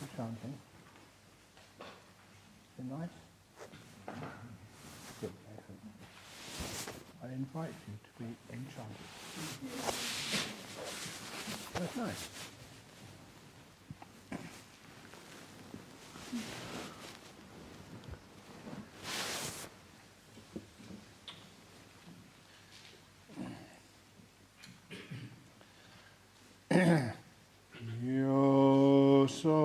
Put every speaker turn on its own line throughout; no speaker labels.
for chanting. Is it nice? Good, excellent. I invite you to be enchanted. That's nice. Yoso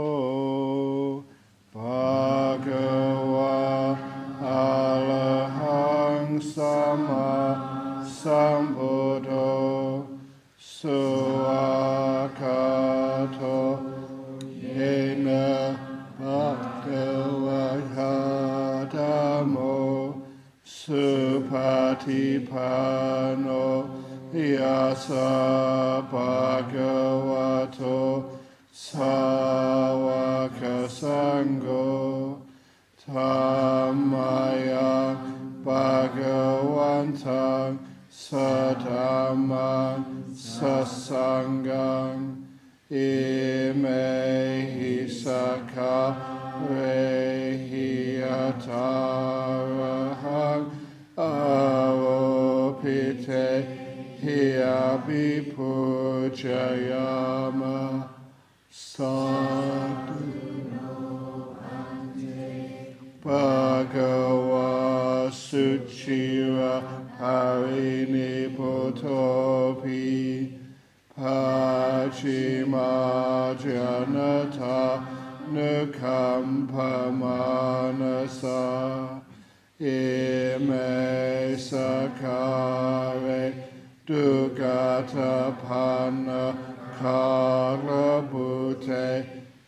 Bhagava Arahang Sama Sambuddho Suakato Yena Bhagavadamo Supatipano Yasa Bhagavato Sawaka Sangho Tamaya Bhagavantam Sadhamang Sasangang Imehi Saka Rehiyatarahang Avopite Hiyabi Pujayama Sadhu Bhagava Suchira Harini Potopi Pachima Janata Nukampamanasa Ime Sakare Dugata Panna Karabute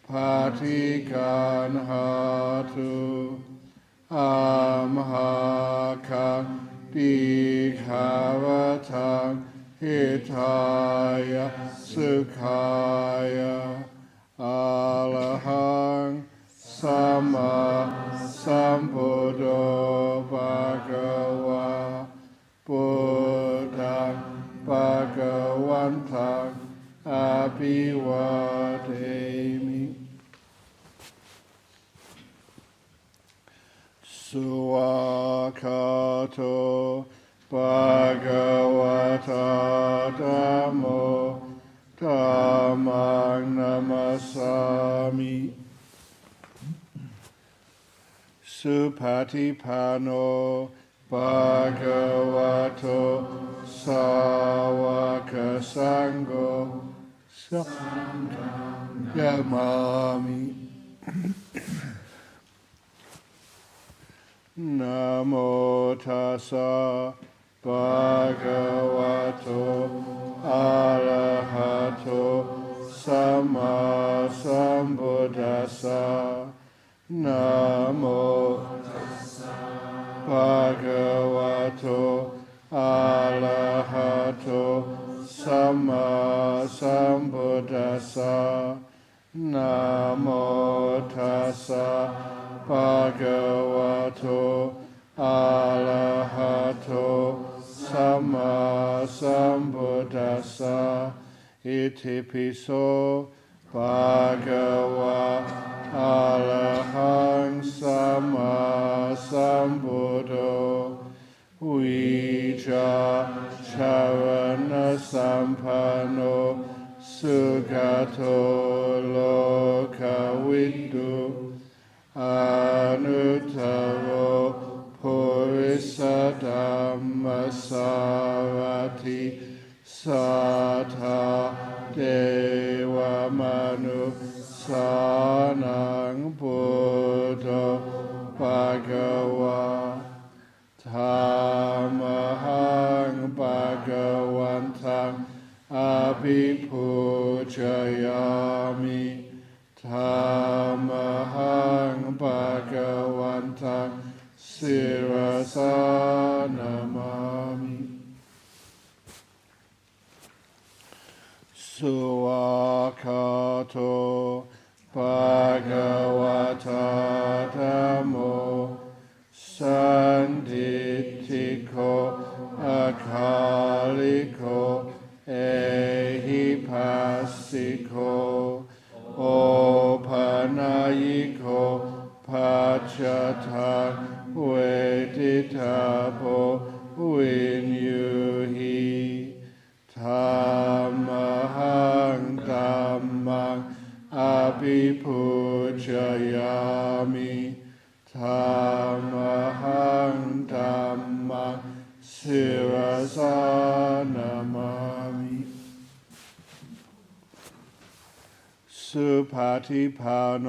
Patikan Hatu Amhaka Dikhavatang Hitaya Sukhaya Alahang Sama Sambuddho Bhagava Buddhang Bhagavantang Abhivademi Suakato Bhagavata Dhammo Dhammang Namasami Supatipano Bhagavato Sawaka Sangho Yamami Namo tassa bhagavato arahato sama sambuddhassa. Namo tassa bhagavato arahato sama sambuddhassa. Namo tassa Bhagavato Arahato Sama Sambuddhassa. Iti piso Bhagava Arahang Sama Sambuddho Vija Charana Sampano Sugato Lokavidu Anuttaro Purisa Dhammasarati Satha Deva Manu Sanang Buddha Bhagava Tamahang Bhagavantang Abhipujayami Tamahang Bhagavantang Sirasa Namami. Suakato Bhagavata Dhammo Sanditiko Akaliko Ehipassiko Opan
นายโกปัจจตังเวทิตาโพวินยูหิธัมมังธัมมังอภิปูชยามิธัมมังธัมมังศิรสานามามิสุปฏิปันโน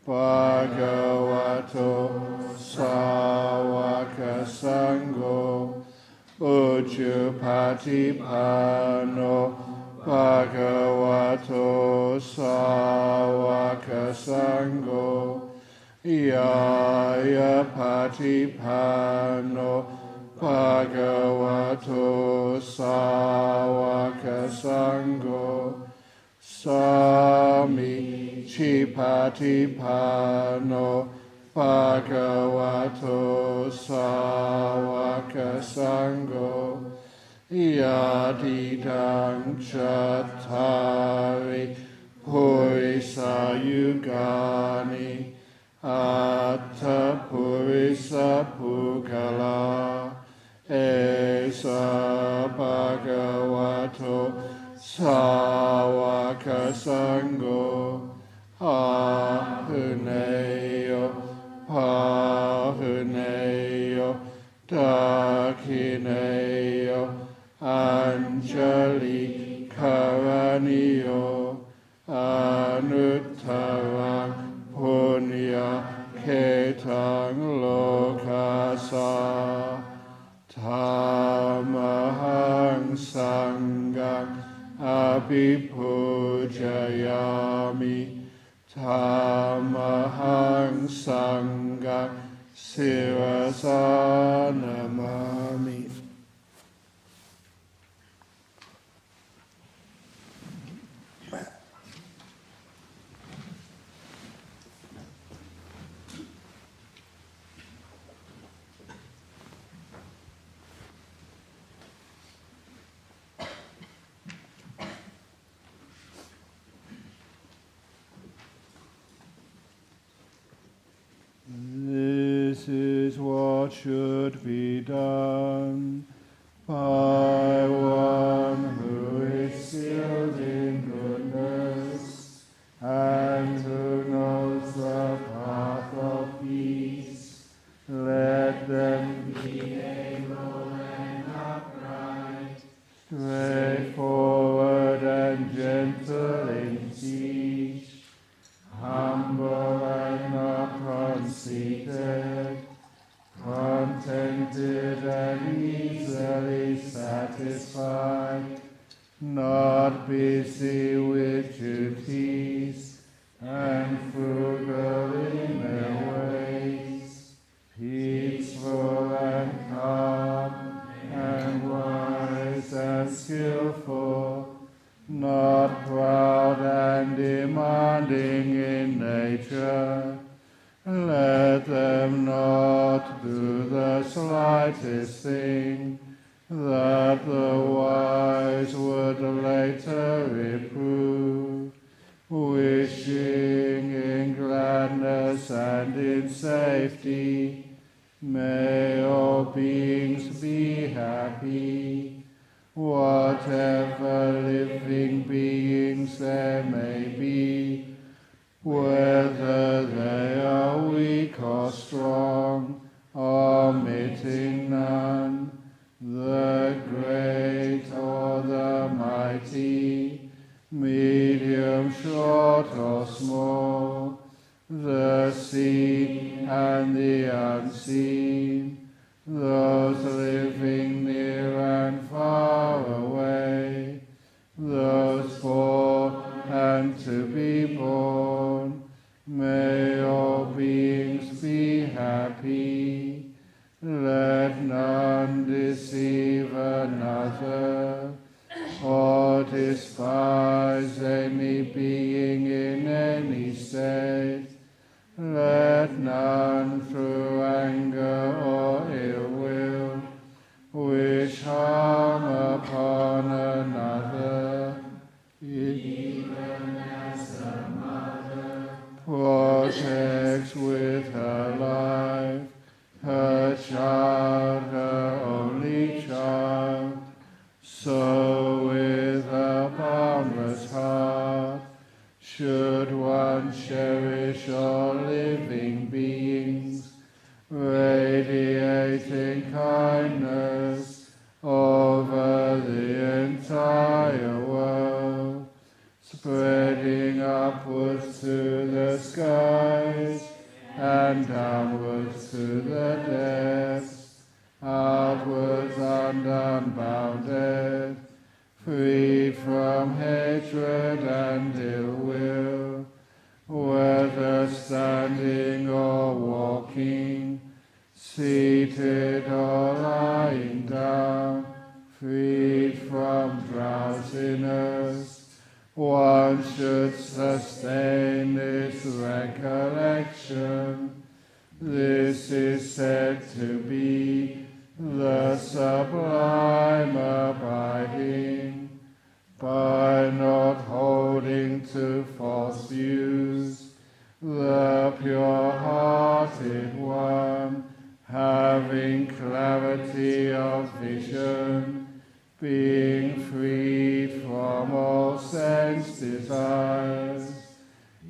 ภะคะวะโตสาวกสังโฆอุจุปฏิปันโนภะคะวะโตสาวกสังโฆยายะปฏิปันโนภะคะวะโตสาวกสังโฆสามิชิปฏิปันโนภะคะวะโตสาวกสังโฆยะติทังจัตตาริปุริสายุกานิอัตถปุริสปุคลาเอสะภะคะวะโตสาวกสังโฆอาหุเนโยภาหุเนโยทักขิเนโยอัญชลิกรณิโยอนุตตรังปุญญเขตังโลกัสสะธัมมังสังฆังอภิปูชยามิธัมมังสังฆังศิรสานามามิ This is what should be done by one who is skilled in goodness and who knows the path of peace. Let them be able and upright, straightforward and gentle in speech, humble and not conceited, contented and easily satisfied, not busy with duties, and frugal in their ways, peaceful and calm, and wise and skillful, not proud and demanding in nature. Let them not do the slightest thing that the wise would later reprove, wishing in gladness and in safety. May all beings be happy, whatever living beings there may be, whether they are weak or strong, omitting none, the great or the mighty, medium, short or small, the seen and the unseen, those living near and far away, those poor and to freed from hatred and ill will, whether standing or walking, seated or lying down, freed from drowsiness. One should sustain this recollection. This is said to be the sublime abiding. By not holding to false views, the pure-hearted one, having clarity of vision, being freed from all sense desires,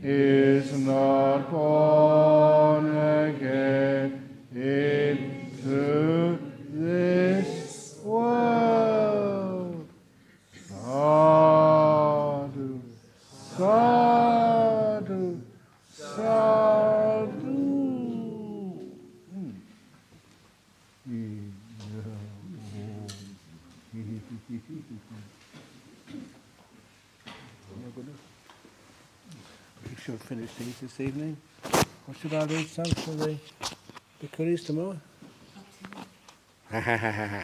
is not born again into this world. Sadhu, sadhu, sadhu.
We should finish these this evening. Or should I read some for the Bhikkhunis tomorrow? Ha ha ha ha ha.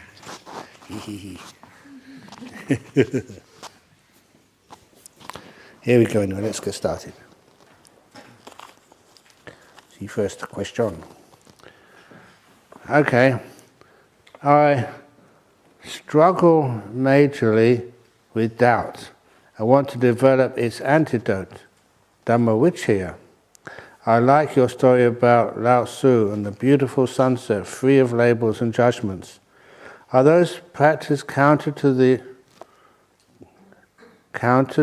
Here we go anyway, let's get started. See, first question. Okay. I struggle majorly with doubt. I want to develop its antidote, Dhammavichaya. I like your story about Lao Tzu and the beautiful sunset, free of labels and judgments. Are those practices counter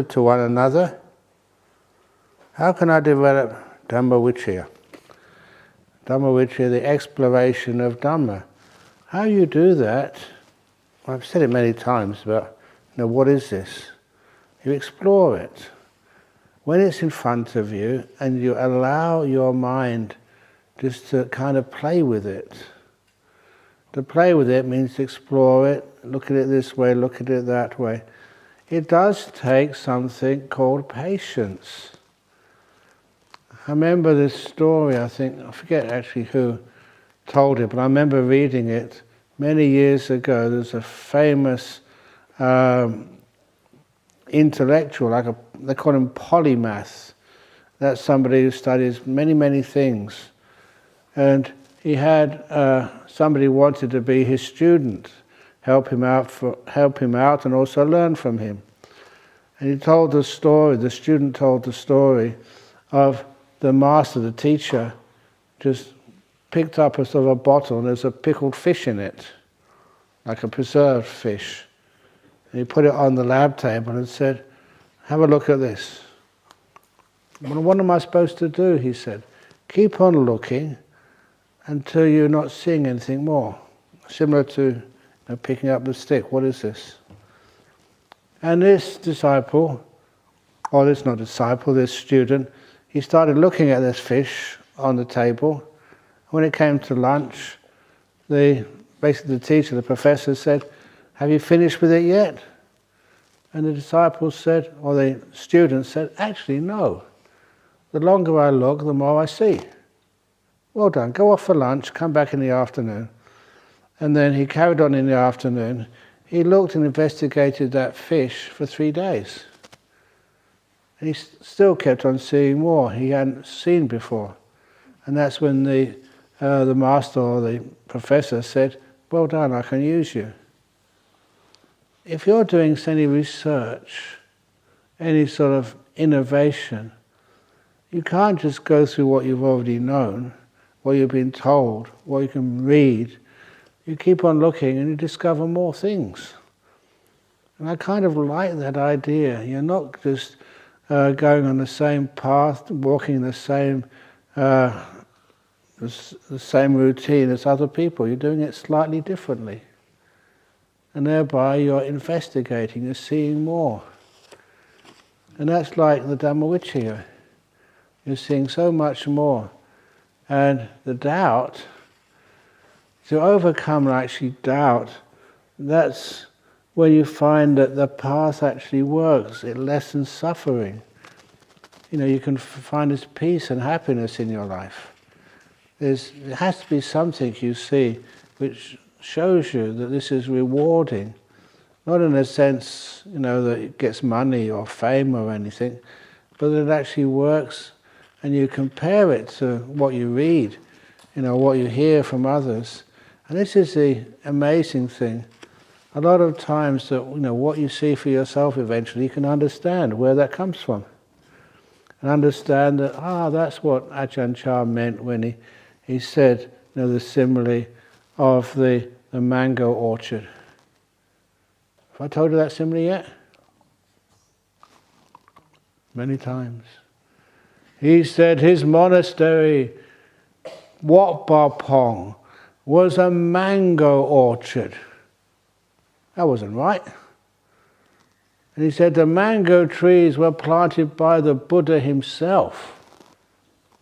to one another? How can I develop Dhammavichaya? Dhammavichaya, the exploration of Dhamma. How you do that, I've said it many times, but what is this? You explore it. When it's in front of you and you allow your mind just to kind of play with it. To play with it means to explore it, look at it this way, look at it that way. It does take something called patience. I remember this story, I forget actually who told it, but I remember reading it many years ago. There's a famous intellectual, they call him polymath. That's somebody who studies many, many things. And he had somebody wanted to be his student, help him out and also learn from him. And he told the story, the student told the story of the master, the teacher, just picked up a sort of a bottle and there's a pickled fish in it, like a preserved fish. And he put it on the lab table and said, have a look at this. Well, what am I supposed to do? He said, keep on looking until you're not seeing anything more. Similar to picking up the stick. What is this? And this disciple, or this not disciple, this student, he started looking at this fish on the table. When it came to lunch, basically the teacher, the professor said, have you finished with it yet? And the disciple said, or the student said, actually no. The longer I look, the more I see. Well done, go off for lunch, come back in the afternoon. And then he carried on in the afternoon. He looked and investigated that fish for 3 days. And he still kept on seeing more he hadn't seen before. And that's when the master or the professor said, well done, I can use you. If you're doing any research, any sort of innovation, you can't just go through what you've already known, what you've been told, what you can read. You keep on looking and you discover more things. And I kind of like that idea. You're not just going on the same path, walking the same routine as other people. You're doing it slightly differently. And thereby you're investigating, you're seeing more. And that's like the Dhammavichaya. You're seeing so much more. And the doubt, to overcome actually doubt, that's when you find that the path actually works, it lessens suffering. You can find this peace and happiness in your life. There has to be something you see which shows you that this is rewarding. Not in a sense, that it gets money or fame or anything, but that it actually works, and you compare it to what you read, what you hear from others. And this is the amazing thing. A lot of times that, what you see for yourself eventually, you can understand where that comes from. And understand that, that's what Ajahn Brahm meant when he said, the simile of the mango orchard. Have I told you that simile yet? Many times. He said his monastery, Wat Ba Pong, was a mango orchard. That wasn't right. And he said the mango trees were planted by the Buddha himself.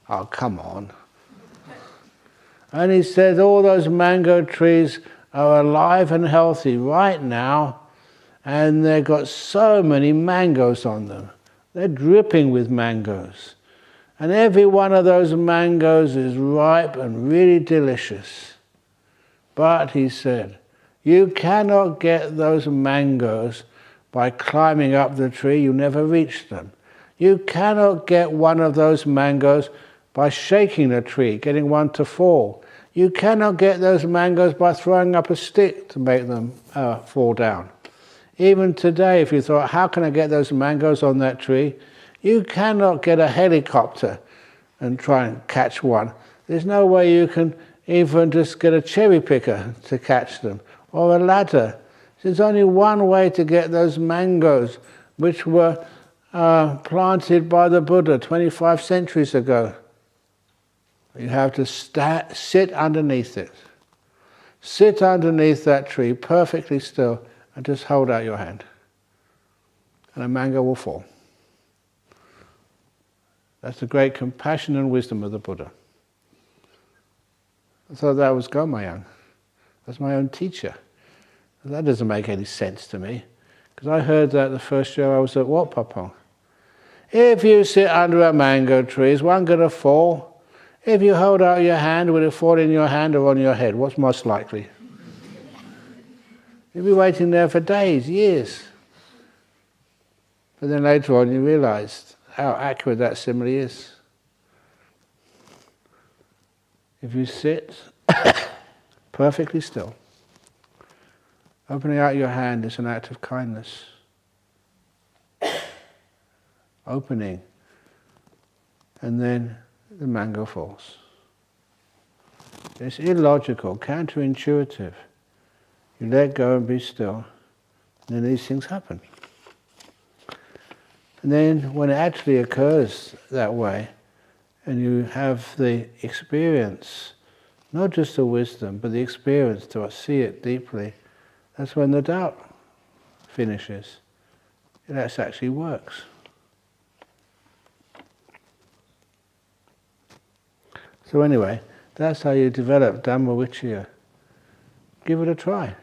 Oh, come on. And he said all those mango trees are alive and healthy right now, and they've got so many mangoes on them. They're dripping with mangoes. And every one of those mangoes is ripe and really delicious. But, he said, you cannot get those mangoes by climbing up the tree. You never reach them. You cannot get one of those mangoes by shaking the tree, getting one to fall. You cannot get those mangoes by throwing up a stick to make them fall down. Even today, if you thought, how can I get those mangoes on that tree? You cannot get a helicopter and try and catch one. There's no way you can even just get a cherry picker to catch them, or a ladder. There's only one way to get those mangoes, which were planted by the Buddha 25 centuries ago. You have to sit underneath it. Sit underneath that tree perfectly still and just hold out your hand. And a mango will fall. That's the great compassion and wisdom of the Buddha. I thought that was Gomayang. That's my own teacher. That doesn't make any sense to me, because I heard that the first year I was at Wat Pa Pong. If you sit under a mango tree, is one going to fall? If you hold out your hand, will it fall in your hand or on your head? What's most likely? You'll be waiting there for days, years. But then later on you realized how accurate that simile is. If you sit perfectly still, opening out your hand is an act of kindness. Opening, and then the mango falls. It's illogical, counterintuitive. You let go and be still, and then these things happen. And then when it actually occurs that way, and you have the experience, not just the wisdom, but the experience to see it deeply, that's when the doubt finishes. That actually works. So anyway, that's how you develop Dhamma-vicaya. Give it a try.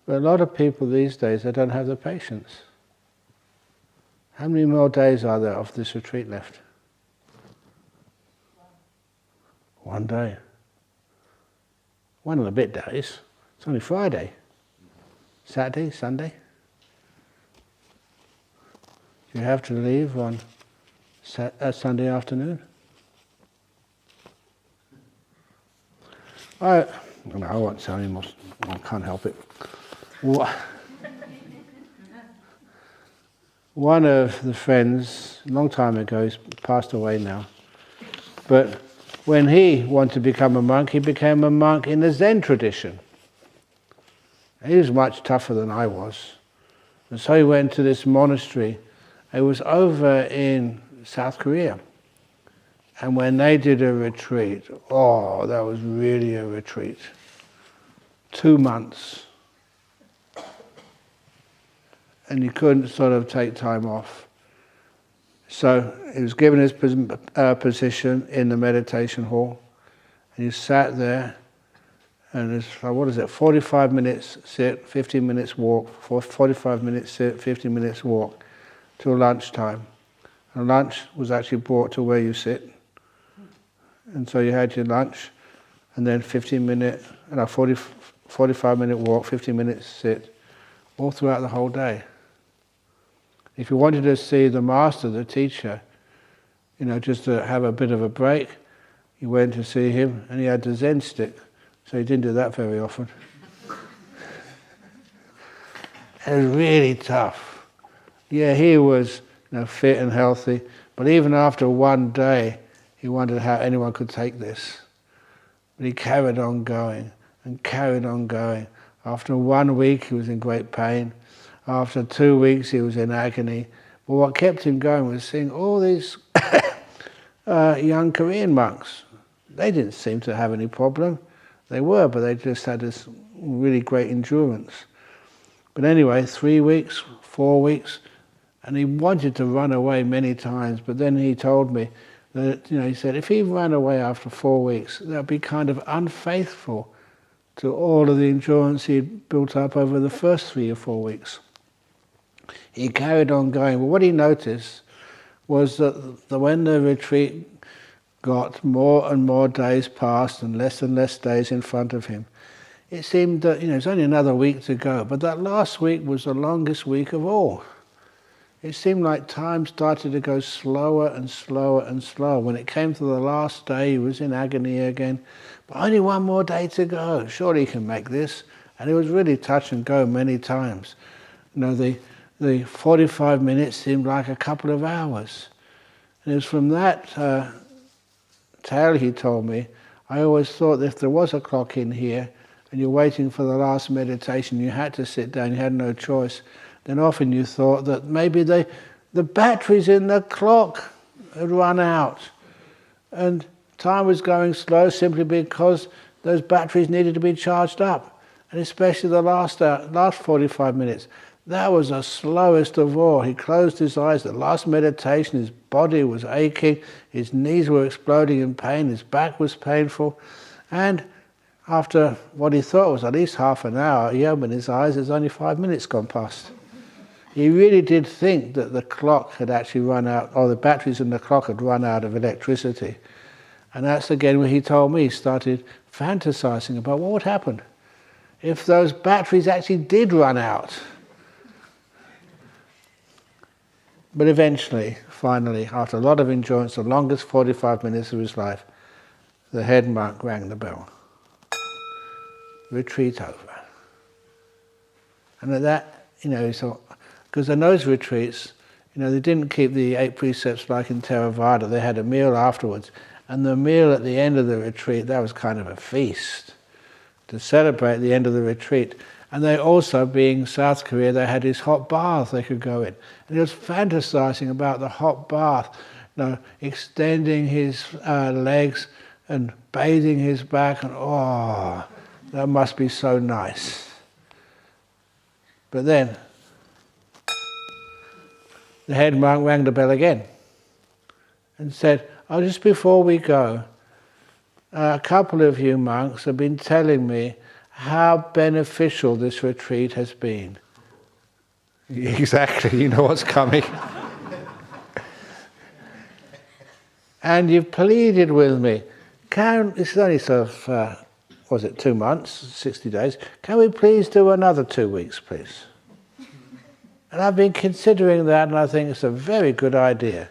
But a lot of people these days, they don't have the patience. How many more days are there of this retreat left? 1 day. 1 and a bit days. It's only Friday. Saturday, Sunday. You have to leave on Sunday afternoon. I won't tell you more. I can't help it. One of the friends, a long time ago, he's passed away now, but when he wanted to become a monk, he became a monk in the Zen tradition. He was much tougher than I was. And so he went to this monastery. It was over in South Korea. And when they did a retreat, that was really a retreat. 2 months. And he couldn't sort of take time off. So he was given his position in the meditation hall, and he sat there, And it's, what is it, 45 minutes sit, 15 minutes walk, 45 minutes sit, 15 minutes walk, till lunchtime. And lunch was actually brought to where you sit. And so you had your lunch, and then 45 minute walk, 15 minutes sit, all throughout the whole day. If you wanted to see the master, the teacher, just to have a bit of a break, you went to see him, and he had the Zen stick. So he didn't do that very often. It was really tough. Yeah, he was fit and healthy, but even after one day, he wondered how anyone could take this. But he carried on going and carried on going. After 1 week, he was in great pain. After 2 weeks, he was in agony. But what kept him going was seeing all these young Korean monks. They didn't seem to have any problem. They were, but they just had this really great endurance. But anyway, 3 weeks, 4 weeks, and he wanted to run away many times, but then he told me that, he said, if he ran away after 4 weeks, that would be kind of unfaithful to all of the endurance he'd built up over the first 3 or 4 weeks. He carried on going, but what he noticed was that when the retreat got more and more days passed and less days in front of him, it seemed that it's only another week to go, but that last week was the longest week of all. It seemed like time started to go slower and slower and slower. When it came to the last day, he was in agony again. But only one more day to go. Surely he can make this. And it was really touch and go many times. The 45 minutes seemed like a couple of hours. And it was from that tale he told me, I always thought that if there was a clock in here and you're waiting for the last meditation, you had to sit down, you had no choice, then often you thought that maybe the batteries in the clock had run out and time was going slow simply because those batteries needed to be charged up. And especially the last 45 minutes. That was the slowest of all. He closed his eyes. The last meditation, his body was aching, his knees were exploding in pain, his back was painful. And after what he thought was at least half an hour, he opened his eyes, there's only 5 minutes gone past. He really did think that the clock had actually run out, or the batteries in the clock had run out of electricity. And that's again when he told me, he started fantasizing about what would happen if those batteries actually did run out. But eventually, finally, after a lot of endurance, the longest 45 minutes of his life, the head monk rang the bell. Retreat over. And at that, he thought, because in those retreats, they didn't keep the 8 precepts like in Theravada. They had a meal afterwards. And the meal at the end of the retreat, that was kind of a feast to celebrate the end of the retreat. And they also, being South Korea, they had this hot bath they could go in. And he was fantasizing about the hot bath, extending his legs and bathing his back, and that must be so nice. But then, the head monk rang the bell again and said, just before we go, a couple of you monks have been telling me how beneficial this retreat has been. Exactly, you know what's coming. And you've pleaded with me, this is only 2 months, 60 days, can we please do another 2 weeks, please? And I've been considering that, and I think it's a very good idea.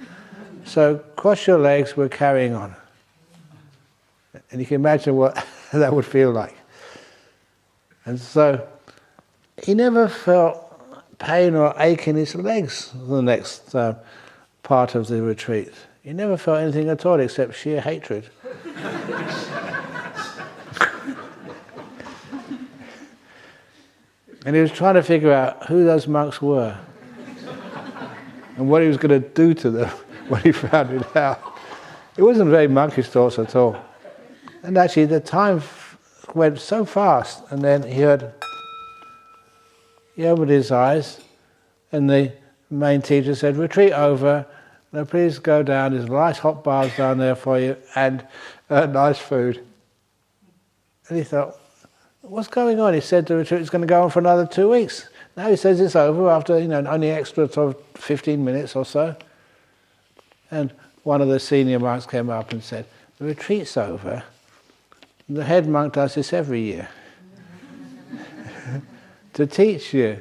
So cross your legs, we're carrying on. And you can imagine what that would feel like. And so he never felt pain or ache in his legs the next part of the retreat. He never felt anything at all except sheer hatred. And he was trying to figure out who those monks were and what he was going to do to them when he found it out. It wasn't very monkish thoughts at all. And actually the time went so fast, and then he opened his eyes, and the main teacher said, retreat over, now please go down, there's nice hot baths down there for you, and nice food. And he thought, what's going on? He said the retreat is going to go on for another 2 weeks. Now he says it's over after, only extra sort of 15 minutes or so. And one of the senior monks came up and said, the retreat's over. The head monk does this every year. To teach you,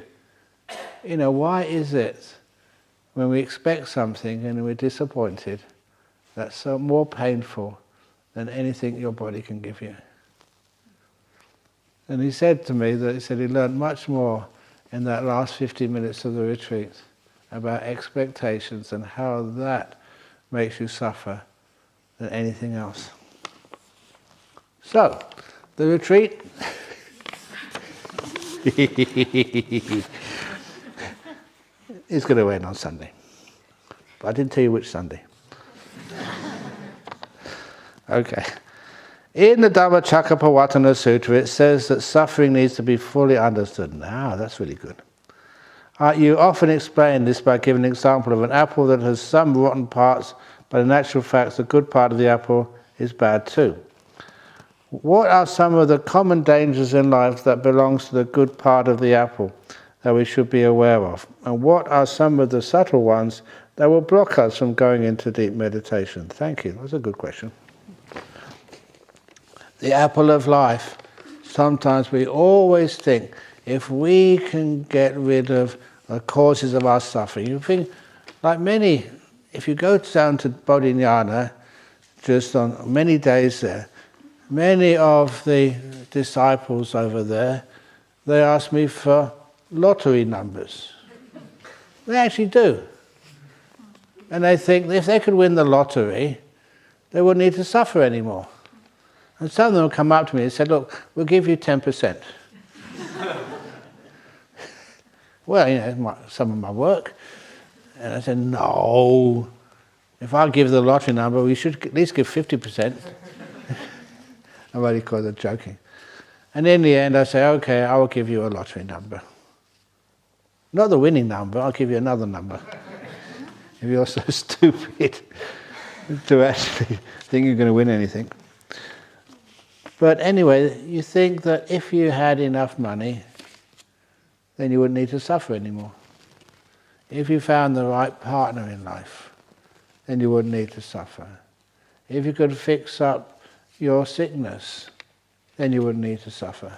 why is it when we expect something and we're disappointed, that's so more painful than anything your body can give you? And he said to me that he learned much more in that last 50 minutes of the retreat about expectations and how that makes you suffer than anything else. So, the retreat is going to end on Sunday. But I didn't tell you which Sunday. Okay. In the Dhammacakkappavattana Sutra, it says that suffering needs to be fully understood. Now, that's really good. You often explain this by giving an example of an apple that has some rotten parts, but in actual fact, the good part of the apple is bad too. What are some of the common dangers in life that belongs to the good part of the apple that we should be aware of? And what are some of the subtle ones that will block us from going into deep meditation? Thank you. That's a good question. The apple of life. Sometimes we always think, if we can get rid of the causes of our suffering, you think, like many, if you go down to Bodhinyana, just on many days there, many of the disciples over there, they ask me for lottery numbers. They actually do. And they think if they could win the lottery, they wouldn't need to suffer anymore. And some of them come up to me and said, look, we'll give you 10%. Well, some of my work. And I said, no. If I give the lottery number, we should at least give 50%. I'm only kind of joking. And in the end, I say, okay, I will give you a lottery number. Not the winning number, I'll give you another number. If you're so stupid to actually think you're going to win anything. But anyway, you think that if you had enough money, then you wouldn't need to suffer anymore. If you found the right partner in life, then you wouldn't need to suffer. If you could fix up your sickness, then you wouldn't need to suffer.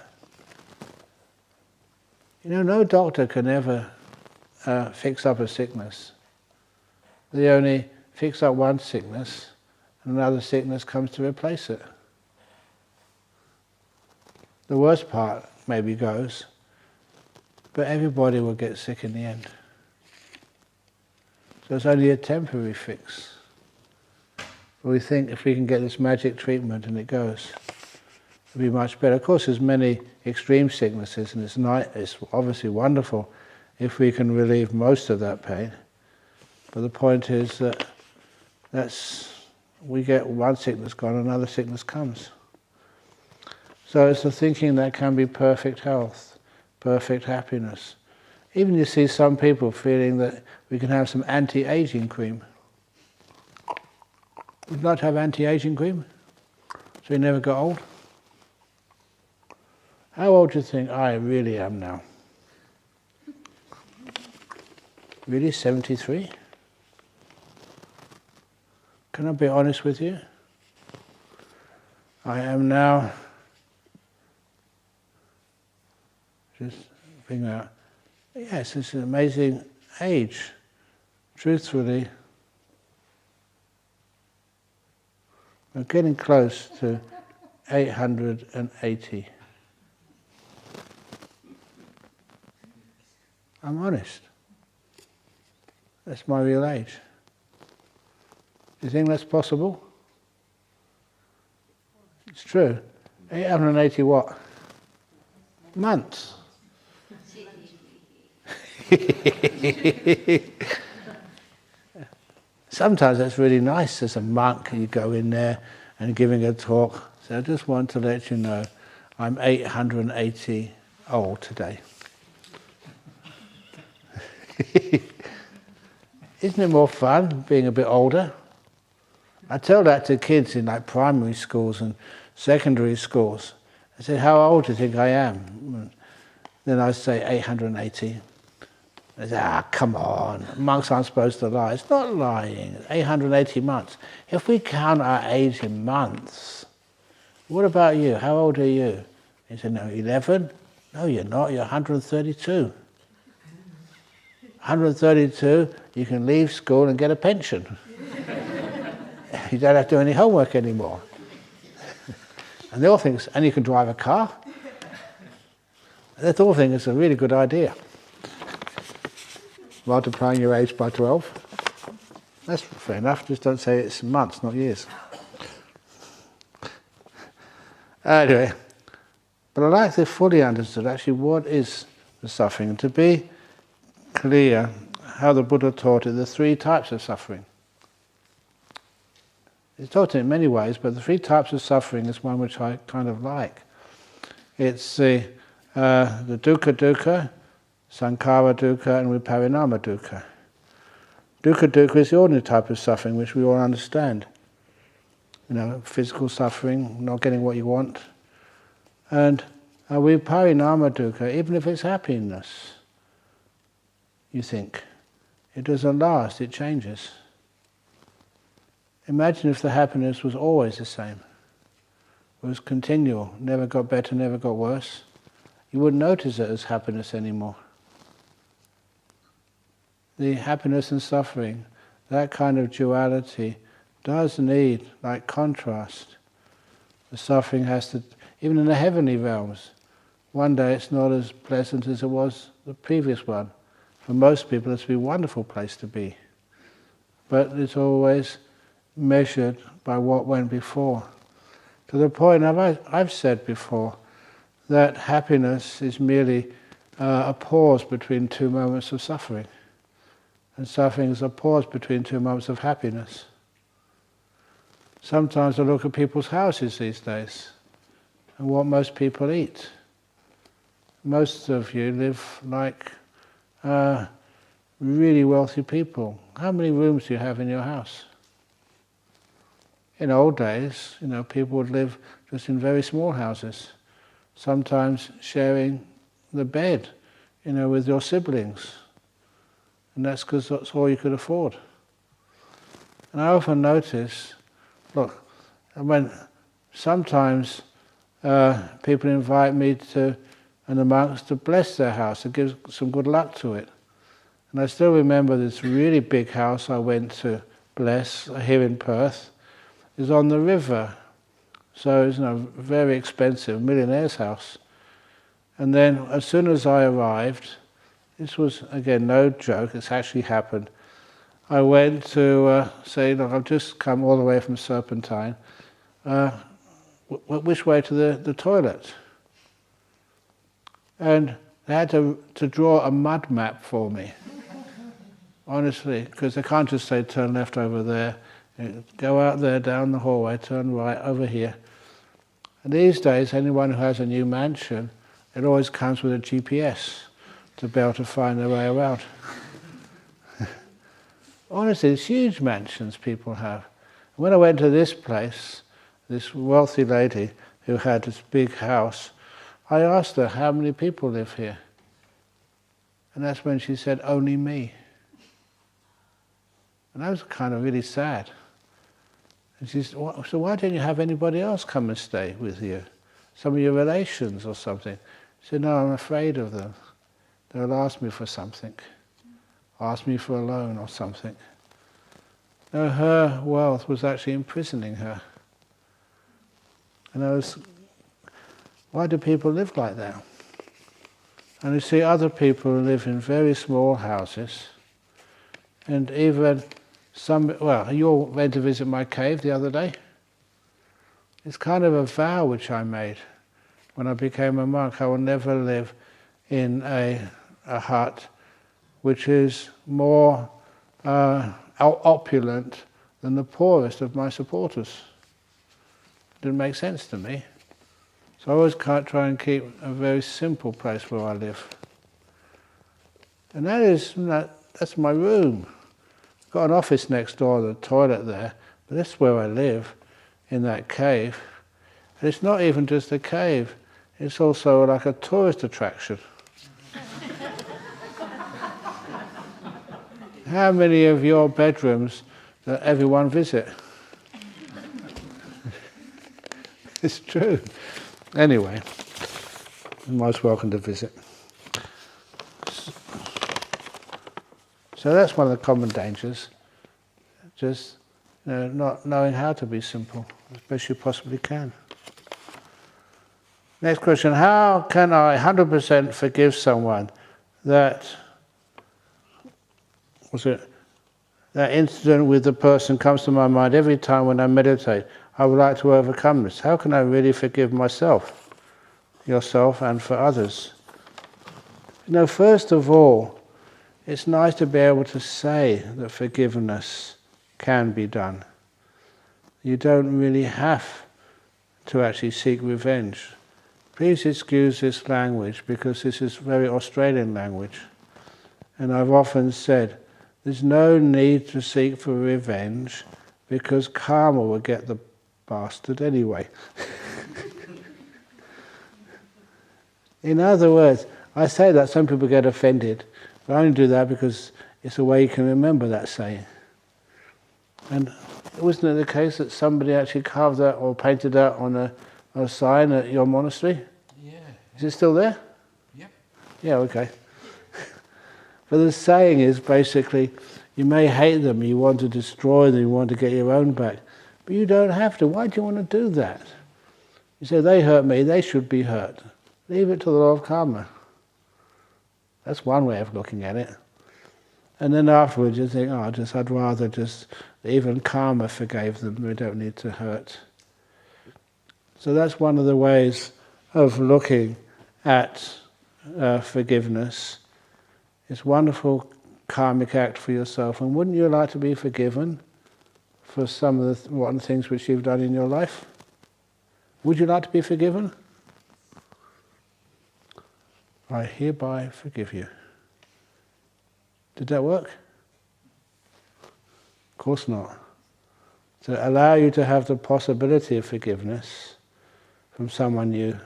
No doctor can ever fix up a sickness. They only fix up one sickness, and another sickness comes to replace it. The worst part maybe goes, but everybody will get sick in the end. So it's only a temporary fix. We think if we can get this magic treatment and it goes, it'll be much better. Of course, there's many extreme sicknesses, and it's obviously wonderful if we can relieve most of that pain. But the point is that we get one sickness gone, another sickness comes. So it's the thinking that can be perfect health, perfect happiness. Even you see some people feeling that we can have some anti-aging cream. Would you like to have anti-aging cream? So you never get old? How old do you think I really am now? Really, 73? Can I be honest with you? I am now, just figuring out, yes, it's an amazing age. Truthfully, we're getting close to 880. I'm honest. That's my real age. Do you think that's possible? It's true. 880 what? Months. Sometimes that's really nice as a monk. You go in there and giving a talk. So I just want to let you know I'm 880 old today. Isn't it more fun being a bit older? I tell that to kids in like primary schools and secondary schools, I said, how old do you think I am? Then I say 880. They say, come on, monks aren't supposed to lie. It's not lying, it's 880 months. If we count our age in months, what about you? How old are you? He said, no, 11? No, you're not, you're 132. 132, you can leave school and get a pension. You don't have to do any homework anymore. And they all think, and you can drive a car. They all think it's a really good idea. Multiplying your age by 12. That's fair enough, just don't say it's months, not years. Anyway, but I like to fully understood actually what is the suffering, and to be clear how the Buddha taught it, the three types of suffering. He taught it in many ways, but the three types of suffering is one which I kind of like. It's the dukkha, sankhara dukkha, and viparinama dukkha. Dukkha is the ordinary type of suffering which we all understand. You know, physical suffering, not getting what you want. And viparinama dukkha, even if it's happiness, you think, it doesn't last, it changes. Imagine if the happiness was always the same. It was continual, never got better, never got worse. You wouldn't notice it as happiness anymore. The happiness and suffering, that kind of duality, does need, like contrast. The suffering has to, even in the heavenly realms, one day it's not as pleasant as it was the previous one. For most people it's a wonderful place to be. But it's always measured by what went before. To the point I've said before that happiness is merely a pause between two moments of suffering. And suffering is a pause between two moments of happiness. Sometimes I look at people's houses these days and what most people eat. Most of you live like really wealthy people. How many rooms do you have in your house? In old days, you know, people would live just in very small houses, sometimes sharing the bed, you know, with your siblings. And that's because that's all you could afford. And I often notice, look, when sometimes people invite me to, and the monks, to bless their house, to give some good luck to it. And I still remember this really big house I went to bless here in Perth. It was on the river, so it's, you know, very expensive, millionaire's house. And then as soon as I arrived, this was, again, no joke, it's actually happened. I went to say, look, I've just come all the way from Serpentine. Which way to the toilet? And they had to draw a mud map for me. Honestly, because they can't just say turn left over there. Go out there, down the hallway, turn right, over here. And these days, anyone who has a new mansion, it always comes with a GPS to be able to find their way around. Honestly, it's huge mansions people have. When I went to this place, this wealthy lady who had this big house, I asked her, how many people live here? And that's when she said, only me. And I was kind of really sad. And she said, well, so why don't you have anybody else come and stay with you? Some of your relations or something? She said, no, I'm afraid of them. They'll ask me for something. Ask me for a loan or something. No, her wealth was actually imprisoning her. And why do people live like that? And you see other people who live in very small houses, and even you all went to visit my cave the other day. It's kind of a vow which I made when I became a monk. I will never live in a hut which is more opulent than the poorest of my supporters. It didn't make sense to me. So I always try and keep a very simple place where I live. And that's my room. I've got an office next door, the toilet there, but this is where I live, in that cave. And it's not even just a cave. it's also like a tourist attraction. How many of your bedrooms does everyone visit? It's true. Anyway, you're most welcome to visit. So that's one of the common dangers, just not knowing how to be simple as best you possibly can. Next question, how can I 100% forgive someone that incident with the person comes to my mind every time when I meditate? I would like to overcome this. How can I really forgive myself, yourself, and for others? First of all, it's nice to be able to say that forgiveness can be done. You don't really have to actually seek revenge. Please excuse this language because this is very Australian language. And I've often said, there's no need to seek for revenge because karma will get the bastard anyway. In other words, I say that, some people get offended, but I only do that because it's a way you can remember that saying. And wasn't it the case that somebody actually carved that or painted that on a sign at your monastery?
Yeah.
Is it still there?
Yep.
Yeah, okay. But the saying is basically, you may hate them, you want to destroy them, you want to get your own back, but you don't have to. Why do you want to do that? You say, they hurt me, they should be hurt. Leave it to the law of karma. That's one way of looking at it. And then afterwards you think, I'd rather even karma forgave them, we don't need to hurt. So that's one of the ways of looking at forgiveness. It's a wonderful karmic act for yourself. And wouldn't you like to be forgiven for some of the things which you've done in your life? Would you like to be forgiven? I hereby forgive you. Did that work? Of course not. To allow you to have the possibility of forgiveness from someone you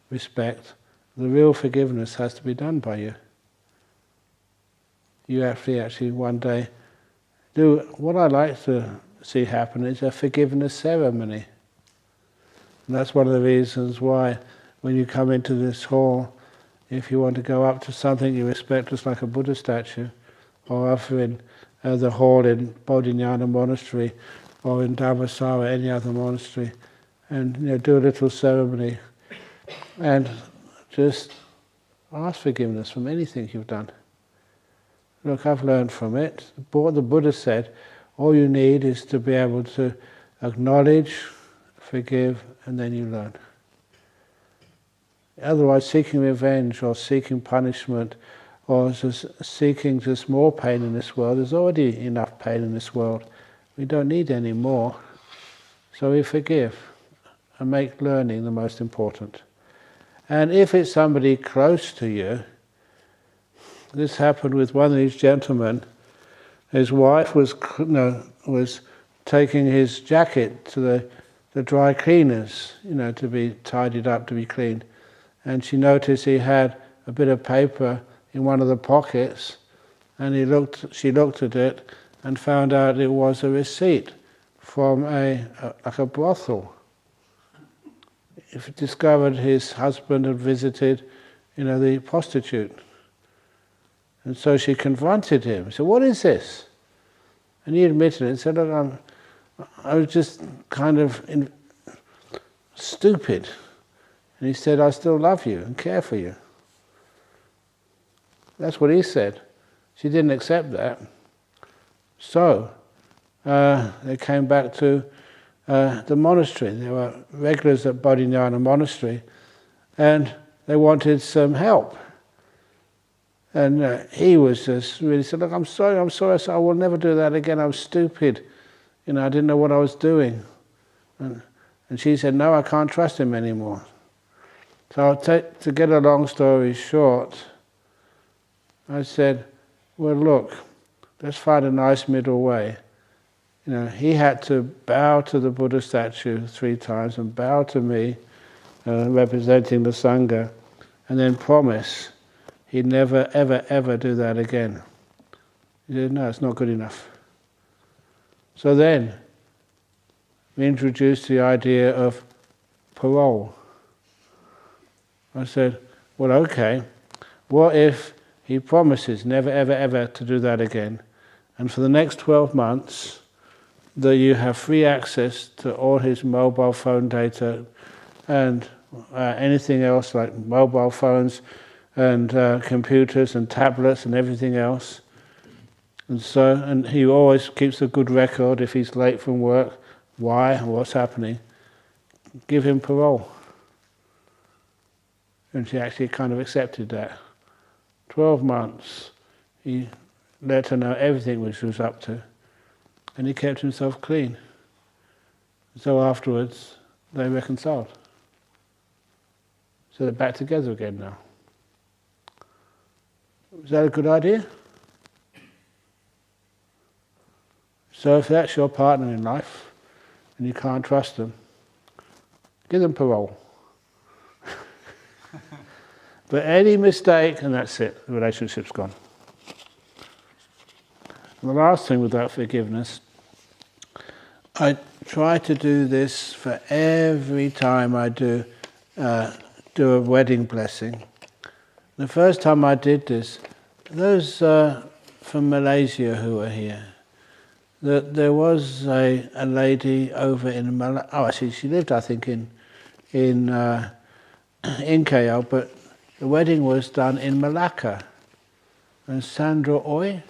respect, the real forgiveness has to be done by you. You have to actually one day do what I like to see happen is a forgiveness ceremony. And that's one of the reasons why when you come into this hall, if you want to go up to something you respect, just like a Buddha statue, or over in the hall in Bodhinyana Monastery, or in Dhammasara, any other monastery, and do a little ceremony, and just ask forgiveness from anything you've done. Look, I've learned from it. What the Buddha said, all you need is to be able to acknowledge, forgive, and then you learn. Otherwise, seeking revenge or seeking punishment or just seeking just more pain in this world, there's already enough pain in this world. We don't need any more. So we forgive and make learning the most important. And if it's somebody close to you, this happened with one of these gentlemen. His wife was taking his jacket to the dry cleaners, to be tidied up, to be cleaned. And she noticed he had a bit of paper in one of the pockets, and she looked at it and found out it was a receipt from like a brothel. He discovered his husband had visited, the prostitute. And so she confronted him. She said, "What is this?" And he admitted it and said, "Look, I was just kind of stupid." And he said, "I still love you and care for you." That's what he said. She didn't accept that. So they came back to the monastery. They were regulars at Bodhinyana Monastery, and they wanted some help. And he was just really said, "Look, I'm sorry. I said, I will never do that again. I was stupid. I didn't know what I was doing." And she said, "No, I can't trust him anymore." So to get a long story short, I said, "Well, look, let's find a nice middle way." He had to bow to the Buddha statue 3 times and bow to me representing the Sangha, and then promise he'd never, ever, ever do that again. He said, no, it's not good enough. So then, we introduced the idea of parole. I said, well, okay, what if he promises never, ever, ever to do that again, and for the next 12 months, that you have free access to all his mobile phone data and anything else like mobile phones and computers and tablets and everything else. And he always keeps a good record if he's late from work, why and what's happening. Give him parole. And she actually kind of accepted that. 12 months, he let her know everything which he was up to, and he kept himself clean. So afterwards, they reconciled. So they're back together again now. Is that a good idea? So if that's your partner in life, and you can't trust them, give them parole. But any mistake, and that's it, the relationship's gone. And the last thing with that forgiveness, I try to do this for every time I do a wedding blessing. The first time I did this, those from Malaysia who were here, there was a lady over in Malaysia. Oh, actually, she lived, I think, in KL, but the wedding was done in Malacca. And Sandra Oi,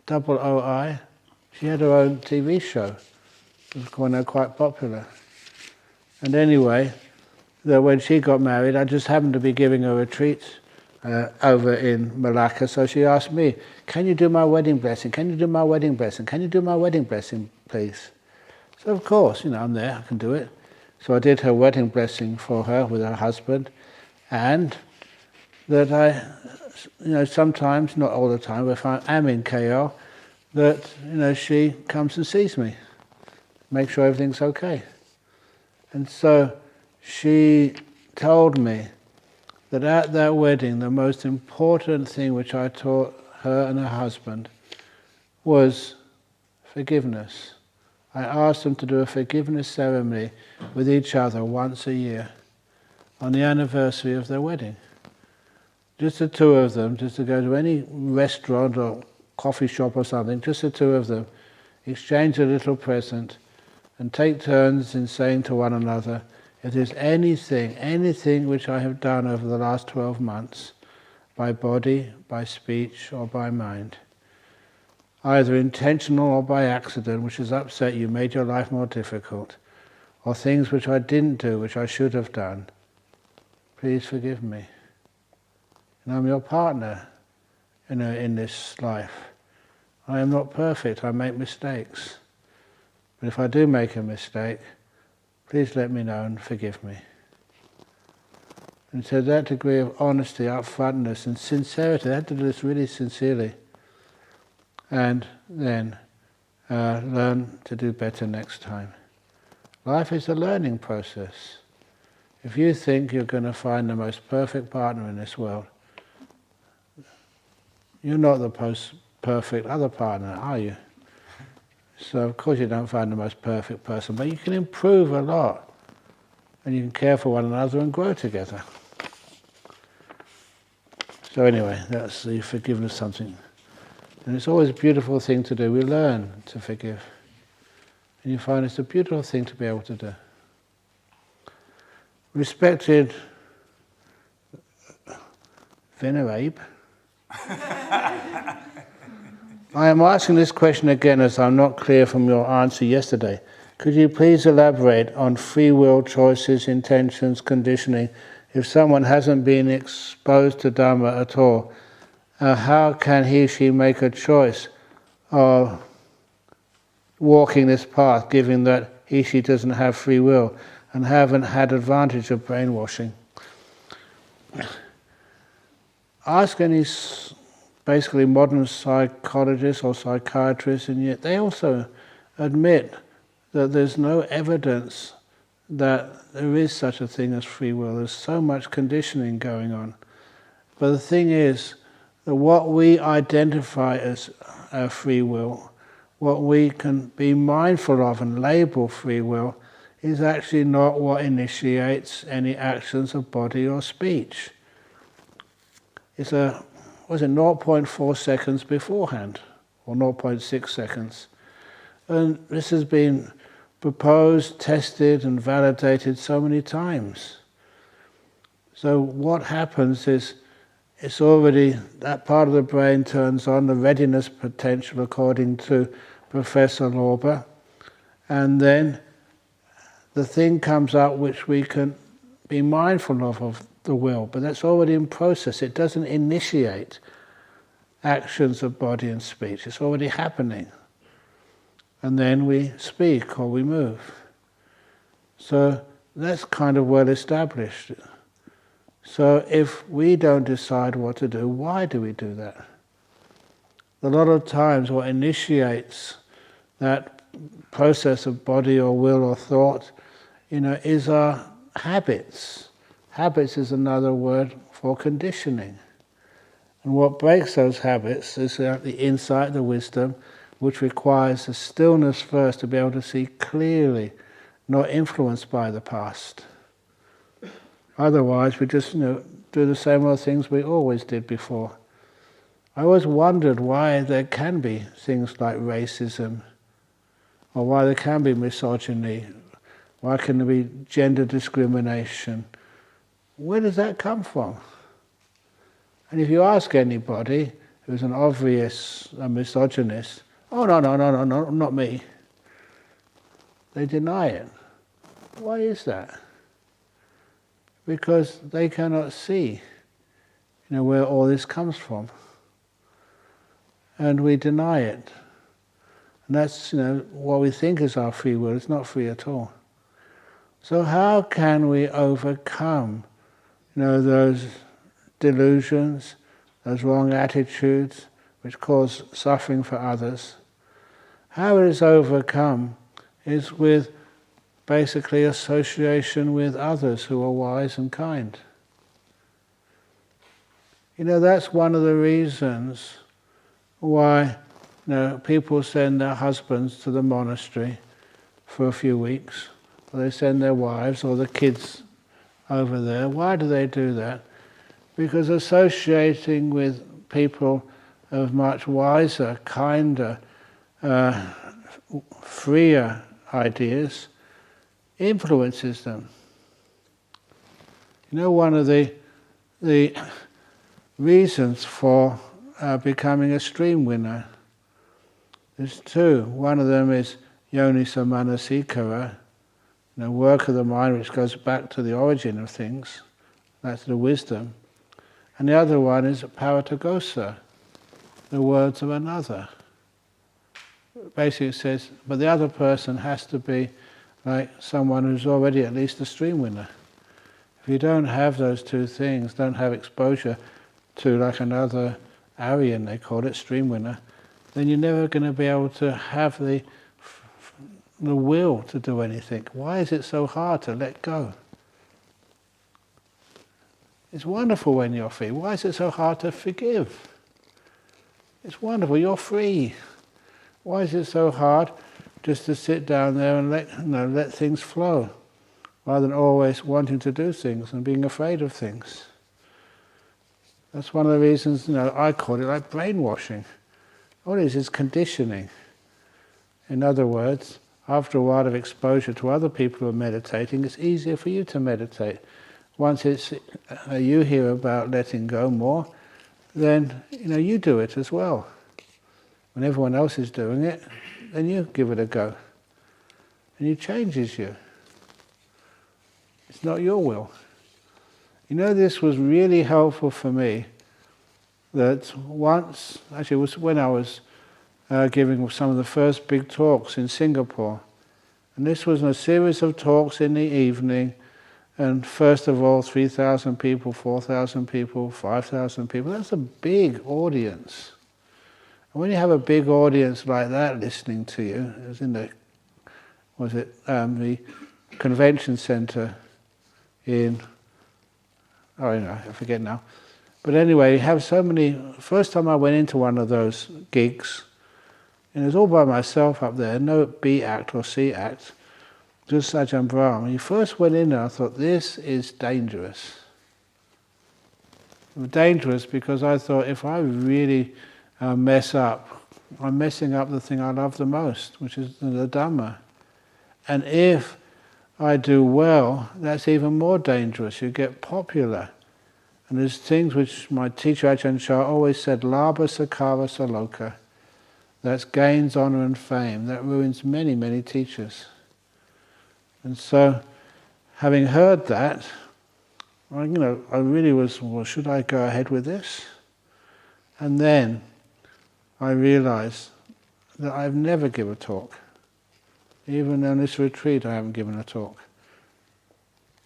double O-I, she had her own TV show. It was quite popular. And anyway, when she got married, I just happened to be giving a retreat over in Malacca, so she asked me, can you do my wedding blessing? Can you do my wedding blessing? Can you do my wedding blessing, please? So of course, I'm there, I can do it. So I did her wedding blessing for her with her husband, and that I, sometimes, not all the time, if I am in KL, that, she comes and sees me, make sure everything's okay. And so she told me that at that wedding, the most important thing which I taught her and her husband was forgiveness. I asked them to do a forgiveness ceremony with each other once a year on the anniversary of their wedding. Just the two of them, just to go to any restaurant or coffee shop or something, just the two of them, exchange a little present and take turns in saying to one another, if there's anything which I have done over the last 12 months, by body, by speech, or by mind, either intentional or by accident, which has upset you, made your life more difficult, or things which I didn't do, which I should have done, please forgive me. And I'm your partner, in this life. I am not perfect, I make mistakes. But if I do make a mistake, please let me know and forgive me. And so that degree of honesty, upfrontness and sincerity, they had to do this really sincerely. And then learn to do better next time. Life is a learning process. If you think you're going to find the most perfect partner in this world, you're not the most perfect other partner, are you? So of course you don't find the most perfect person, but you can improve a lot. And you can care for one another and grow together. So anyway, that's the forgiveness something. And it's always a beautiful thing to do. We learn to forgive. And you find it's a beautiful thing to be able to do. Respected Venerabe, I am asking this question again as I'm not clear from your answer yesterday. Could you please elaborate on free will, choices, intentions, conditioning? If someone hasn't been exposed to Dhamma at all, how can he, she make a choice of walking this path, given that he, she doesn't have free will and haven't had advantage of brainwashing? Ask any basically modern psychologists or psychiatrists, and yet they also admit that there's no evidence that there is such a thing as free will. There's so much conditioning going on. But the thing is that what we identify as free will, what we can be mindful of and label free will, is actually not what initiates any actions of body or speech. It's 0.4 seconds beforehand, or 0.6 seconds. And this has been proposed, tested and validated so many times. So what happens is, it's already, that part of the brain turns on, the readiness potential according to Professor Lorber, and then the thing comes out which we can be mindful of the will, but that's already in process. It doesn't initiate actions of body and speech, it's already happening. And then we speak or we move. So that's kind of well established. So if we don't decide what to do, why do we do that? A lot of times what initiates that process of body or will or thought, is our habits. Habits is another word for conditioning. And what breaks those habits is the insight, the wisdom, which requires the stillness first to be able to see clearly, not influenced by the past. Otherwise, we just do the same old things we always did before. I always wondered why there can be things like racism, or why there can be misogyny, why can there be gender discrimination. Where does that come from? And if you ask anybody who's an obvious misogynist, oh no, not me. They deny it. Why is that? Because they cannot see, where all this comes from. And we deny it. And that's, what we think is our free will. It's not free at all. So how can we overcome, those delusions, those wrong attitudes which cause suffering for others? How it is overcome is with basically association with others who are wise and kind. That's one of the reasons why people send their husbands to the monastery for a few weeks, or they send their wives or the kids over there. Why do they do that? Because associating with people of much wiser, kinder, freer ideas influences them. One of the reasons for becoming a stream winner, there's two. One of them is yonisa manasikara, work of the mind which goes back to the origin of things, that's the wisdom. And the other one is paratagosa, the words of another. Basically it says, but the other person has to be like someone who's already at least a stream winner. If you don't have those two things, don't have exposure to like another Aryan, they call it, stream winner, then you're never going to be able to have the will to do anything. Why is it so hard to let go? It's wonderful when you're free. Why is it so hard to forgive? It's wonderful, you're free. Why is it so hard just to sit down there and let things flow, rather than always wanting to do things and being afraid of things? That's one of the reasons, I call it like brainwashing. All it is conditioning. In other words, after a while of exposure to other people who are meditating, it's easier for you to meditate. Once it's you hear about letting go more, then you do it as well. When everyone else is doing it, then you give it a go. And it changes you. It's not your will. This was really helpful for me, that once, actually it was when I was giving some of the first big talks in Singapore. And this was a series of talks in the evening, and first of all 3,000 people, 4,000 people, 5,000 people. That's a big audience. And when you have a big audience like that listening to you, it was in the convention centre in, I forget now. But anyway, you have so many. First time I went into one of those gigs, and it was all by myself up there, no B act or C act, just Ajahn Brahm. When you first went in there, I thought, this is dangerous. It was dangerous because I thought, if I really mess up, I'm messing up the thing I love the most, which is the Dhamma. And if I do well, that's even more dangerous. You get popular. And there's things which my teacher Ajahn Chah always said, Labha Sakara Saloka. That's gains, honour and fame. That ruins many, many teachers. And so, having heard that, I really was, well, should I go ahead with this? And then I realised that I've never given a talk. Even on this retreat, I haven't given a talk.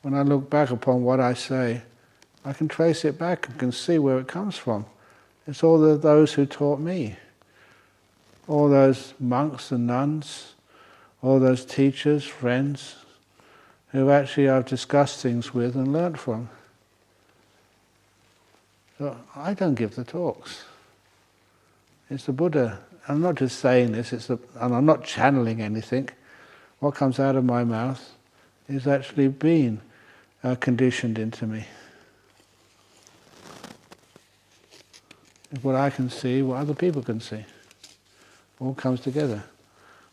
When I look back upon what I say, I can trace it back and can see where it comes from. It's all those who taught me. All those monks and nuns, all those teachers, friends, who actually I've discussed things with and learnt from. So I don't give the talks. It's the Buddha. I'm not just saying this, and I'm not channeling anything. What comes out of my mouth is actually being conditioned into me. What I can see, what other people can see. All comes together.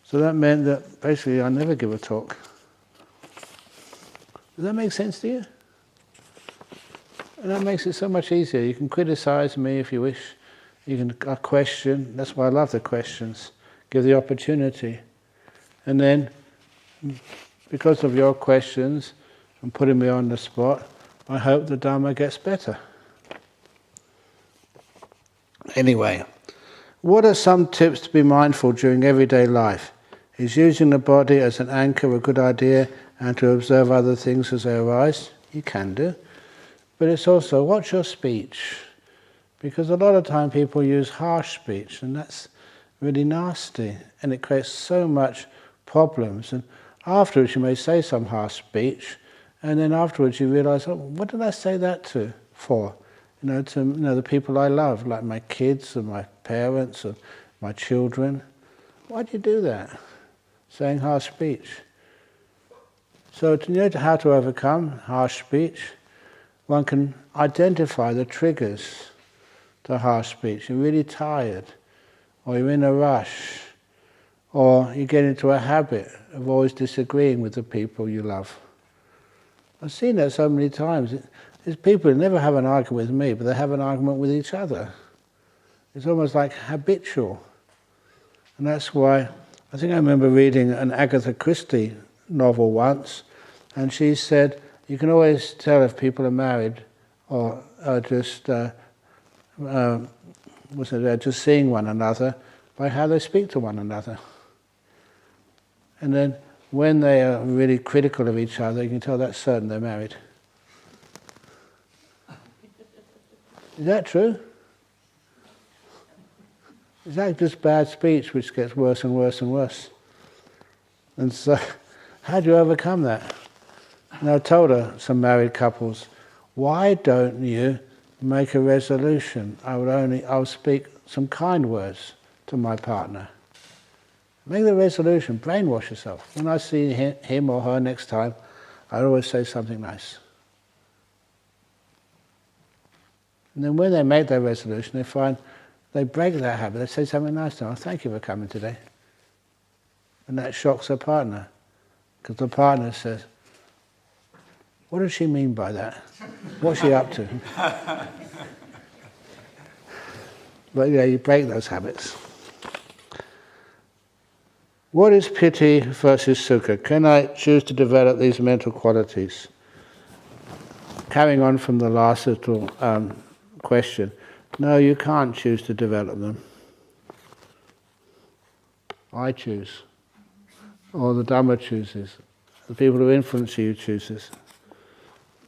So that meant that basically I never give a talk. Does that make sense to you? And that makes it so much easier. You can criticize me if you wish. You can question. That's why I love the questions. Give the opportunity. And then, because of your questions and putting me on the spot, I hope the Dhamma gets better. Anyway, what are some tips to be mindful during everyday life? Is using the body as an anchor a good idea, and to observe other things as they arise? You can do. But it's also, watch your speech. Because a lot of time people use harsh speech, and that's really nasty, and it creates so much problems. And afterwards you may say some harsh speech, and then afterwards you realise, oh, what did I say that for? To the people I love, like my kids and my parents and my children. Why do you do that? Saying harsh speech. So to know how to overcome harsh speech, one can identify the triggers to harsh speech. You're really tired, or you're in a rush, or you get into a habit of always disagreeing with the people you love. I've seen that so many times. There's people who never have an argument with me, but they have an argument with each other. It's almost like habitual. And that's why, I think I remember reading an Agatha Christie novel once, and she said, you can always tell if people are married or are just just seeing one another by how they speak to one another. And then when they are really critical of each other, you can tell that's certain they're married. Is that true? Is that just bad speech which gets worse and worse and worse? And so, how do you overcome that? And I told some married couples, why don't you make a resolution? I'll speak some kind words to my partner. Make the resolution, brainwash yourself. When I see him or her next time, I always say something nice. And then when they make their resolution, they find they break that habit. They say something nice to them. Oh, thank you for coming today. And that shocks their partner. Because the partner says, what does she mean by that? What's she up to? But yeah, you break those habits. What is piti versus sukha? Can I choose to develop these mental qualities? Carrying on from the last little question. No, you can't choose to develop them. I choose. Or the Dhamma chooses. The people who influence you chooses.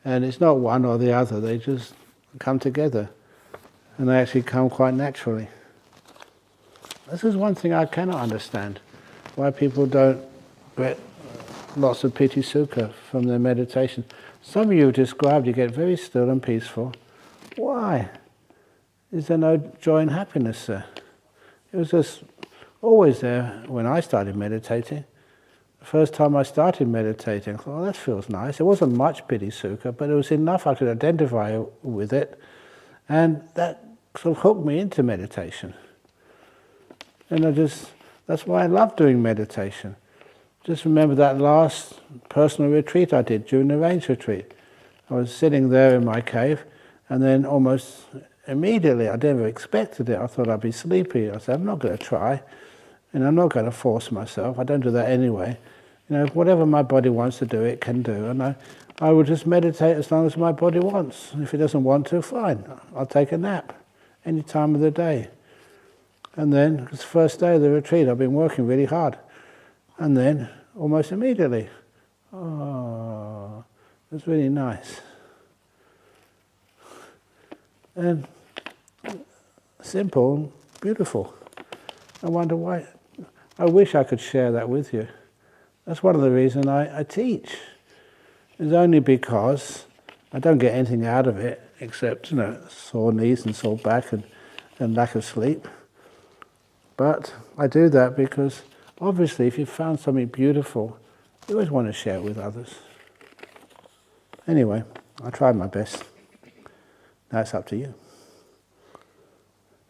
And it's not one or the other, they just come together. And they actually come quite naturally. This is one thing I cannot understand. Why people don't get lots of piti sukha from their meditation. Some of you have described you get very still and peaceful. Why? Is there no joy and happiness there? It was just always there when I started meditating. The first time I started meditating, I thought, oh, that feels nice. It wasn't much piti sukha, but it was enough I could identify with it. And that sort of hooked me into meditation. And that's why I love doing meditation. Just remember that last personal retreat I did during the range retreat. I was sitting there in my cave, and then almost immediately, I never expected it, I thought I'd be sleepy. I said, I'm not going to try, and I'm not going to force myself. I don't do that anyway. You know, whatever my body wants to do, it can do. And I will just meditate as long as my body wants. If it doesn't want to, fine. I'll take a nap any time of the day. And then, it's the first day of the retreat, I've been working really hard. And then, almost immediately, oh, it was really nice. And simple, beautiful. I wonder why. I wish I could share that with you. That's one of the reasons I teach. It's only because I don't get anything out of it except, you know, sore knees and sore back and lack of sleep. But I do that because obviously if you found something beautiful, you always want to share it with others. Anyway, I tried my best. Now it's up to you.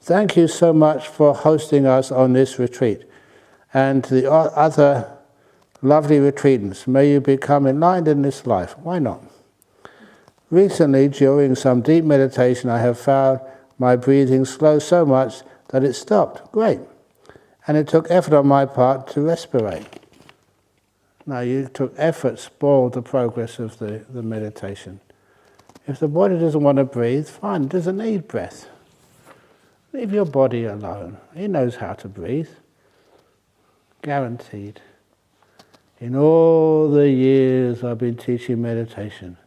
Thank you so much for hosting us on this retreat. And to the other lovely retreatants, may you become enlightened in this life. Why not? Recently, during some deep meditation, I have found my breathing slow so much that it stopped. Great. And it took effort on my part to respirate. Now, you took effort, spoiled the progress of the meditation. If the body doesn't want to breathe, fine, it doesn't need breath. Leave your body alone. It knows how to breathe. Guaranteed. In all the years I've been teaching meditation,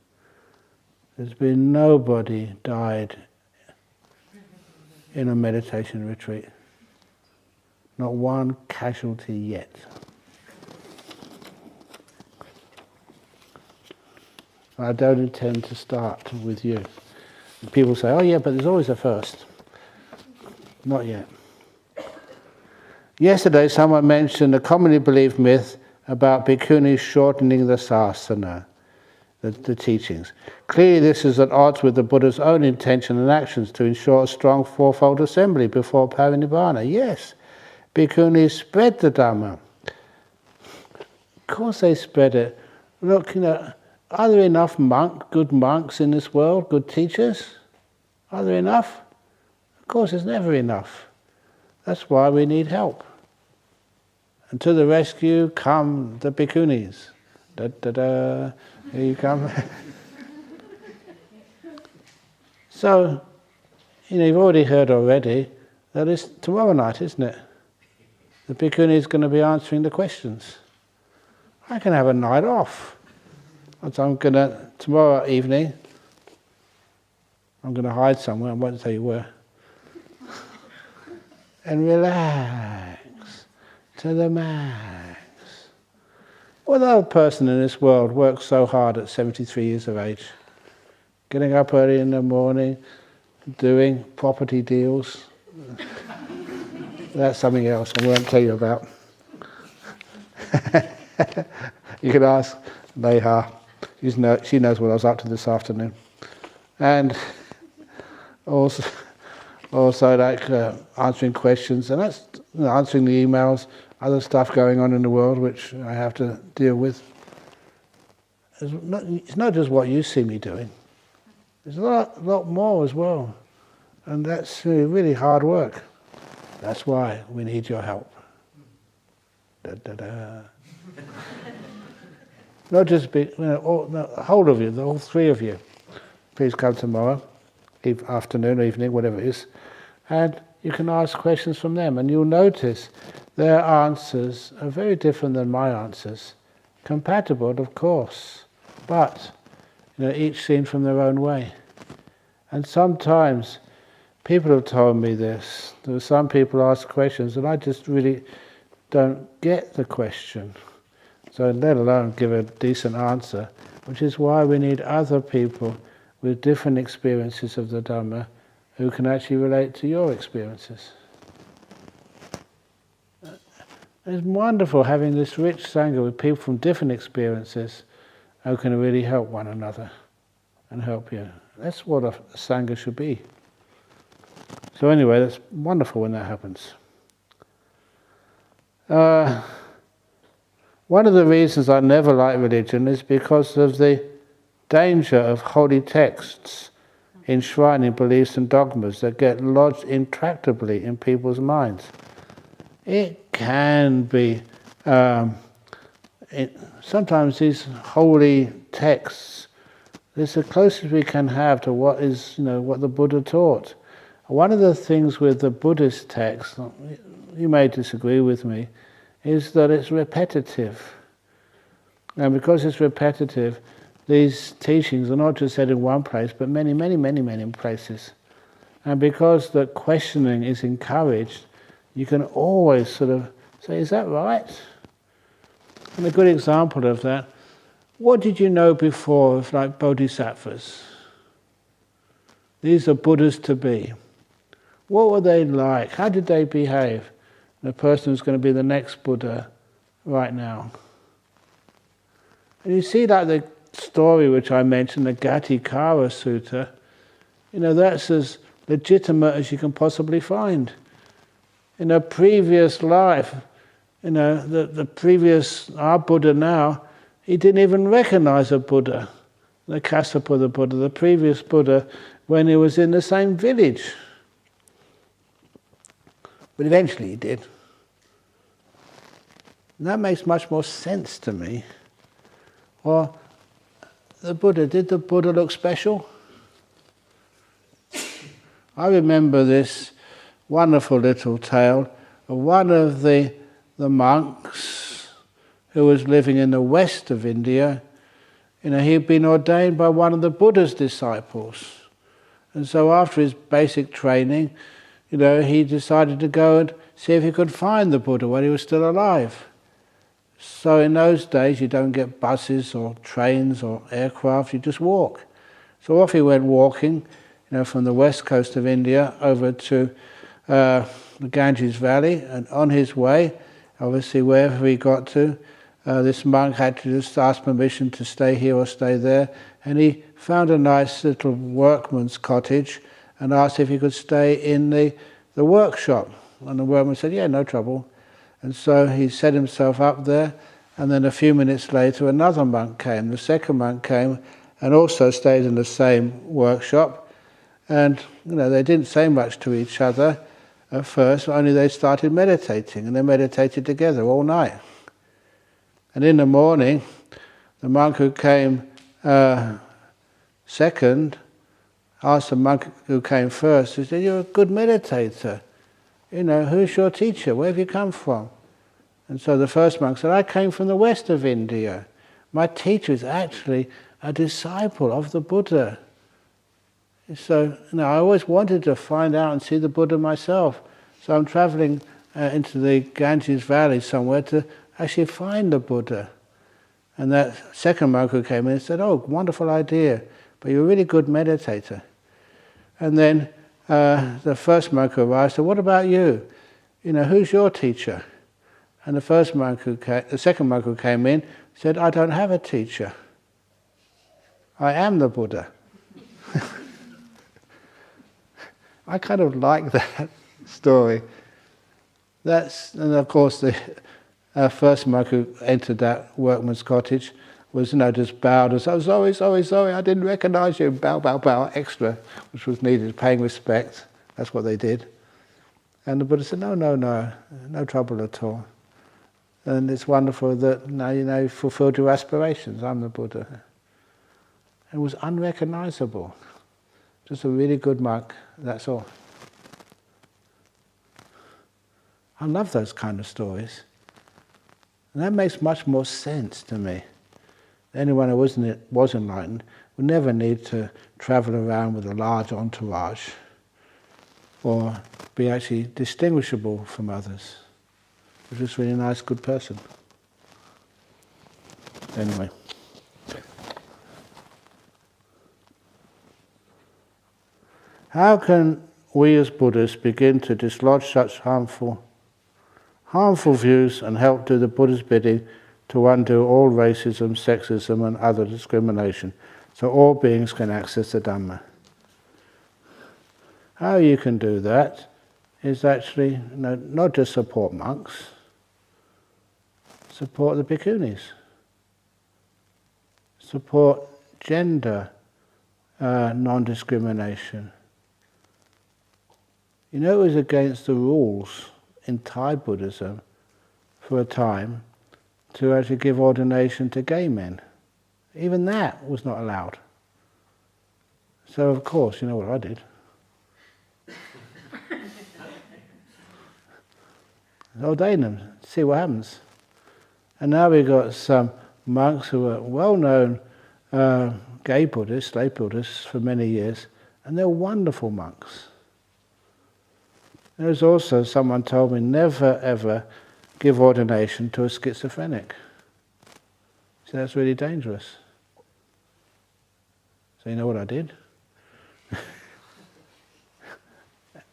there's been nobody died in a meditation retreat. Not one casualty yet. I don't intend to start with you. People say, oh yeah, but there's always a first. Not yet. Yesterday someone mentioned a commonly believed myth about bhikkhunis shortening the sasana, the teachings. Clearly this is at odds with the Buddha's own intention and actions to ensure a strong fourfold assembly before parinibbana. Yes, bhikkhunis spread the Dhamma. Of course they spread it. Look, you know, are there enough good monks in this world, good teachers? Are there enough? Of course, there's never enough. That's why we need help. And to the rescue come the bhikkhunis. Da, da, da. Here you come. So, you know, you've already heard already that it's tomorrow night, isn't it? The bhikkhuni is going to be answering the questions. I can have a night off. So I'm going to, tomorrow evening, I'm going to hide somewhere, I won't tell you where, and relax to the max. What other person in this world works so hard at 73 years of age? Getting up early in the morning, doing property deals. That's something else I won't tell you about. You can ask Neha. She knows what I was up to this afternoon. And also like answering questions, and that's answering the emails, other stuff going on in the world which I have to deal with. It's not just what you see me doing. There's a lot more as well. And that's really hard work. That's why we need your help. Da, da, da. Not just the whole of you, all three of you. Please come tomorrow, afternoon, evening, whatever it is, and you can ask questions from them, and you'll notice their answers are very different than my answers. Compatible, of course, but each seen from their own way. And sometimes people have told me this. There are some people ask questions, and I just really don't get the question. So let alone give a decent answer, which is why we need other people with different experiences of the Dhamma who can actually relate to your experiences. It's wonderful having this rich Sangha with people from different experiences who can really help one another and help you. That's what a Sangha should be. So anyway, that's wonderful when that happens. One of the reasons I never like religion is because of the danger of holy texts enshrining beliefs and dogmas that get lodged intractably in people's minds. It can be, sometimes these holy texts, it's the closest we can have to what is, what the Buddha taught. One of the things with the Buddhist text, you may disagree with me, is that it's repetitive. And because it's repetitive, these teachings are not just said in one place, but many, many, many, many places. And because the questioning is encouraged, you can always sort of say, is that right? And a good example of that, what did you know before of like bodhisattvas? These are Buddhas to be. What were they like? How did they behave? The person who's going to be the next Buddha right now. And you see like the story which I mentioned, the Gatikara Sutta, that's as legitimate as you can possibly find. In a previous life, the previous, our Buddha now, he didn't even recognize a Buddha, the Kassapa Buddha, the previous Buddha, when he was in the same village. But eventually he did. And that makes much more sense to me. Or the Buddha, did the Buddha look special? I remember this wonderful little tale of one of the monks who was living in the west of India. He'd been ordained by one of the Buddha's disciples. And so after his basic training, he decided to go and see if he could find the Buddha while he was still alive. So in those days you don't get buses or trains or aircraft, you just walk. So off he went walking, from the west coast of India over to the Ganges Valley, and on his way, obviously wherever he got to, this monk had to just ask permission to stay here or stay there, and he found a nice little workman's cottage and asked if he could stay in the workshop. And the workman said, yeah, no trouble. And so he set himself up there, and then a few minutes later another monk came. The second monk came and also stayed in the same workshop. And they didn't say much to each other at first, only they started meditating, and they meditated together all night. And in the morning, the monk who came second asked the monk who came first, he said, you're a good meditator. Who's your teacher? Where have you come from? And so the first monk said, I came from the west of India. My teacher is actually a disciple of the Buddha. So I always wanted to find out and see the Buddha myself. So I'm traveling into the Ganges Valley somewhere to actually find the Buddha. And that second monk who came in said, oh, wonderful idea, but you're a really good meditator. And then the first monk who arrived said, what about you? Who's your teacher? And the second monk who came in said, I don't have a teacher. I am the Buddha. I kind of like that story. And of course the first monk who entered that workman's cottage was just bowed and said, oh, sorry, I didn't recognize you. Bow, bow, bow, extra, which was needed, paying respect. That's what they did. And the Buddha said, no trouble at all. And it's wonderful that now you've fulfilled your aspirations. I'm the Buddha. It was unrecognizable. Just a really good monk, that's all. I love those kind of stories. And that makes much more sense to me. Anyone who was enlightened would never need to travel around with a large entourage or be actually distinguishable from others. They're just a really nice, good person. Anyway. How can we as Buddhists begin to dislodge such harmful views and help do the Buddha's bidding to undo all racism, sexism and other discrimination, so all beings can access the Dhamma? How you can do that is actually not just support monks, support the bhikkhunis, support gender non-discrimination. You know, it was against the rules in Thai Buddhism for a time to actually give ordination to gay men. Even that was not allowed. So of course, you know what I did? Ordain them, see what happens. And now we've got some monks who are well-known gay Buddhists, lay Buddhists for many years, and they're wonderful monks. There's also someone told me, never ever give ordination to a schizophrenic. So that's really dangerous. So you know what I did?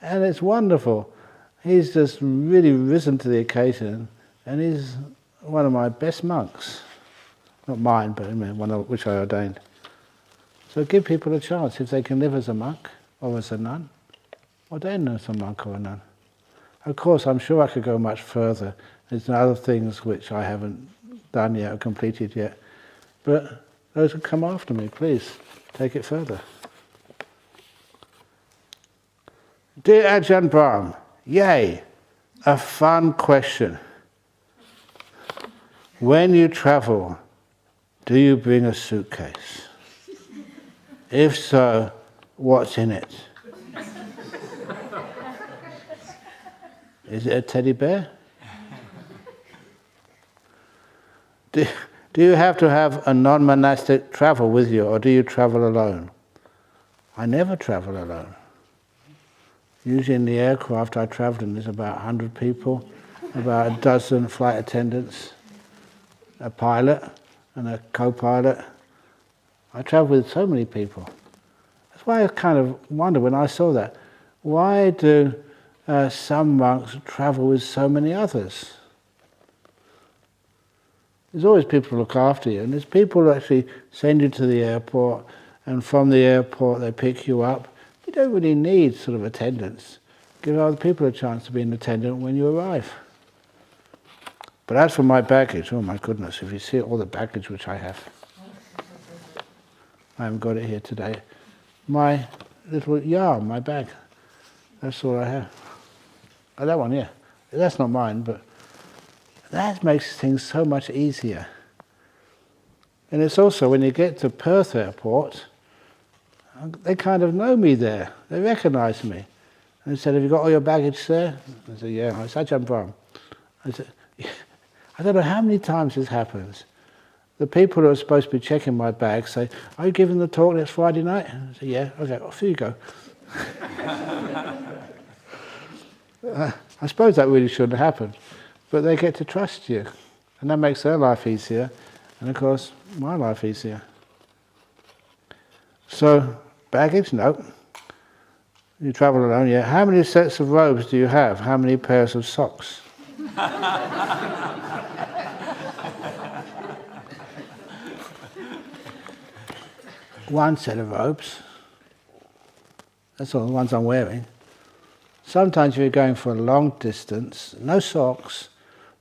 And it's wonderful. He's just really risen to the occasion, and he's one of my best monks. Not mine, but one of which I ordained. So give people a chance. If they can live as a monk or as a nun, ordain them as a monk or a nun. Of course, I'm sure I could go much further. There's other things which I haven't done yet or completed yet. But those who come after me, please, take it further. Dear Ajahn Brahm, yay, a fun question. When you travel, do you bring a suitcase? If so, what's in it? Is it a teddy bear? Do you have to have a non-monastic travel with you, or do you travel alone? I never travel alone. Usually in the aircraft I travel in, there's about 100 people, about a dozen flight attendants, a pilot and a co-pilot. I travel with so many people. That's why I kind of wonder when I saw that. Why do some monks travel with so many others? There's always people to look after you, and there's people who actually send you to the airport, and from the airport they pick you up. You don't really need sort of attendance. Give other people a chance to be an attendant when you arrive. But as for my baggage, oh my goodness, if you see all the baggage which I have. I haven't got it here today. My little yarn, my bag, that's all I have. Oh, that one, yeah. That's not mine, but that makes things so much easier. And it's also, when you get to Perth Airport, they kind of know me there. They recognise me. And they said, have you got all your baggage there? I said, yeah. It's Ajahn Brahm. I said, yeah. I don't know how many times this happens. The people who are supposed to be checking my bag say, are you giving the talk next Friday night? I said, yeah. Okay, off you go. I suppose that really shouldn't happen. But they get to trust you. And that makes their life easier. And of course, my life easier. So, baggage? No. You travel alone, yeah. How many sets of robes do you have? How many pairs of socks? One set of robes. That's all the ones I'm wearing. Sometimes if you're going for a long distance, no socks.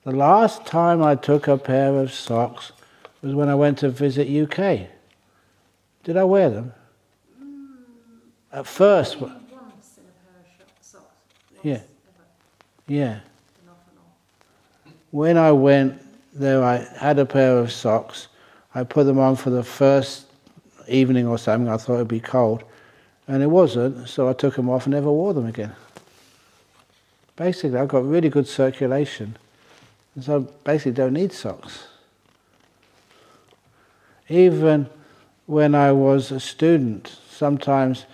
The last time I took a pair of socks was when I went to visit UK. Did I wear them? At first.
Once in a pair of socks.
Yeah. Yeah. When I went there, I had a pair of socks. I put them on for the first evening or something. I thought it would be cold. And it wasn't, so I took them off and never wore them again. Basically, I've got really good circulation. And so I basically don't need socks. Even when I was a student, sometimes,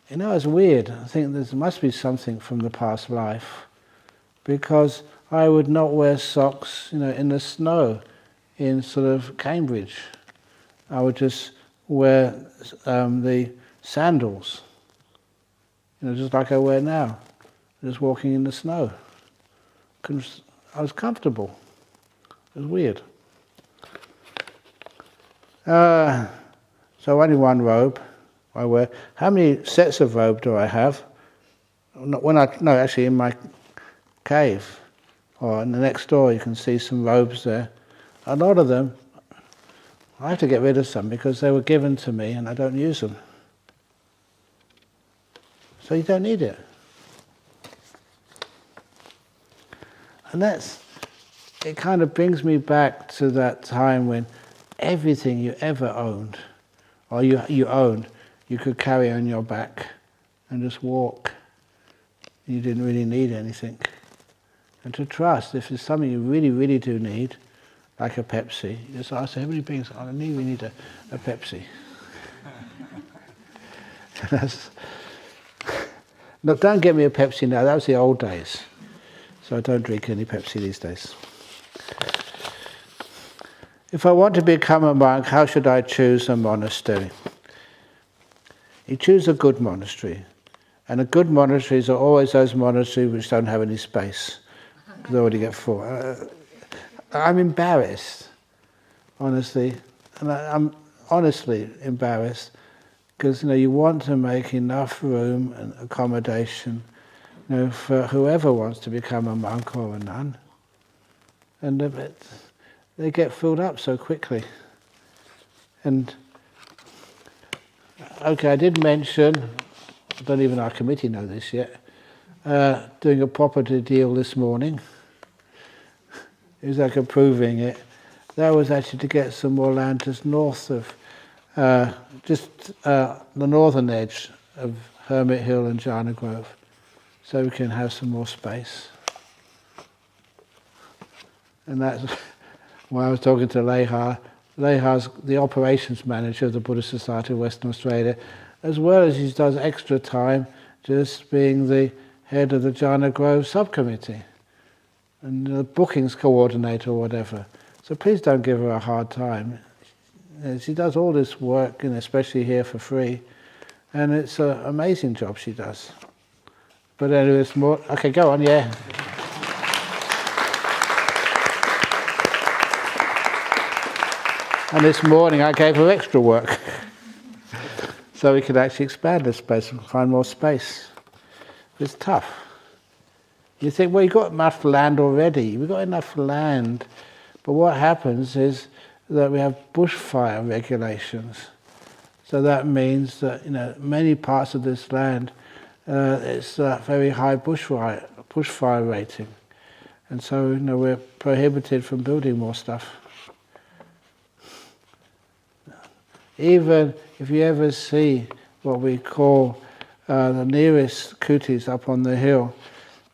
it's weird. I think there must be something from the past life. Because I would not wear socks, in the snow in sort of Cambridge. I would just wear the sandals, just like I wear now, just walking in the snow. I was comfortable. It was weird. So only one robe I wear. How many sets of robe do I have? Actually in my cave, or in the next door you can see some robes there. A lot of them, I have to get rid of some because they were given to me and I don't use them. So you don't need it. And it kind of brings me back to that time when everything you ever owned, or you owned, you could carry on your back and just walk. You didn't really need anything. And to trust, if there's something you really, really do need, like a Pepsi, you just ask, how many things, I really need a Pepsi. No, don't get me a Pepsi now, that was the old days. So I don't drink any Pepsi these days. If I want to become a monk, how should I choose a monastery? You choose a good monastery. And a good monasteries are always those monasteries which don't have any space. Because they already get full. I'm embarrassed, honestly. And I'm honestly embarrassed. Because you want to make enough room and accommodation for whoever wants to become a monk or a nun. And they get filled up so quickly. And, okay, I did mention, I don't even our committee know this yet, doing a property deal this morning. It was like approving it. That was actually to get some more land just north of, the northern edge of Hermit Hill and Jhana Grove, so we can have some more space. And that's why I was talking to Leha. Leha's the operations manager of the Buddhist Society of Western Australia, as well as he does extra time just being the head of the Jhana Grove subcommittee and the bookings coordinator or whatever. So please don't give her a hard time. She does all this work, especially here for free, and it's an amazing job she does. But anyway, it's more... Okay, go on, yeah. And this morning I gave her extra work so we could actually expand the space and find more space. It's tough. You think, well, you've got enough land already. We've got enough land. But what happens is that we have bushfire regulations. So that means that many parts of this land, it's a very high bushfire rating. And so we're prohibited from building more stuff. Even if you ever see what we call the nearest kutis up on the hill,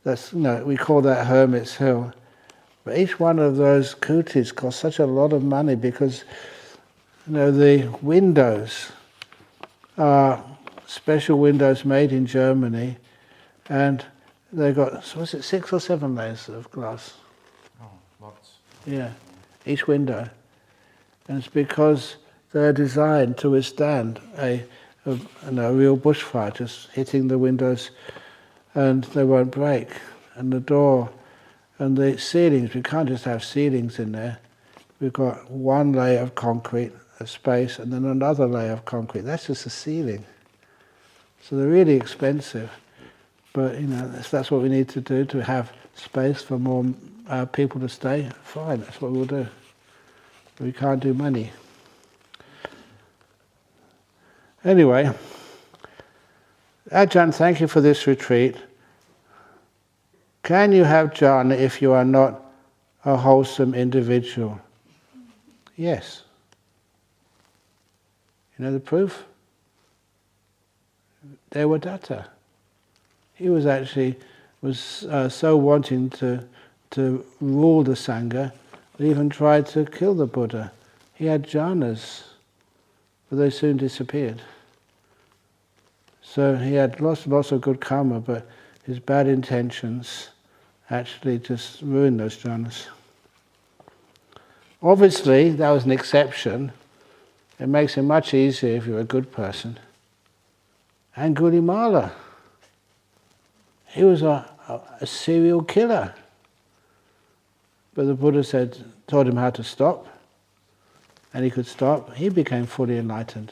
that's we call that Hermit's Hill. But each one of those kutis costs such a lot of money because the windows are special windows made in Germany, and they've got 6 or 7 layers of glass.
Oh, lots.
Yeah, each window, and it's because they're designed to withstand a real bushfire, just hitting the windows, and they won't break. And the door and the ceilings, we can't just have ceilings in there. We've got one layer of concrete, a space, and then another layer of concrete. That's just a ceiling. So they're really expensive. But that's what we need to do to have space for more people to stay. Fine, that's what we'll do. We can't do money. Anyway, Ajahn, thank you for this retreat. Can you have jhana if you are not a wholesome individual? Yes. You know the proof? Devadatta. He was actually so wanting to rule the Sangha that he even tried to kill the Buddha. He had jhanas, but they soon disappeared. So he had lots of good karma, but his bad intentions actually just ruined those jhanas. Obviously, that was an exception. It makes it much easier if you're a good person. And Gulimala, he was a serial killer. But the Buddha taught him how to stop, and he could stop. He became fully enlightened.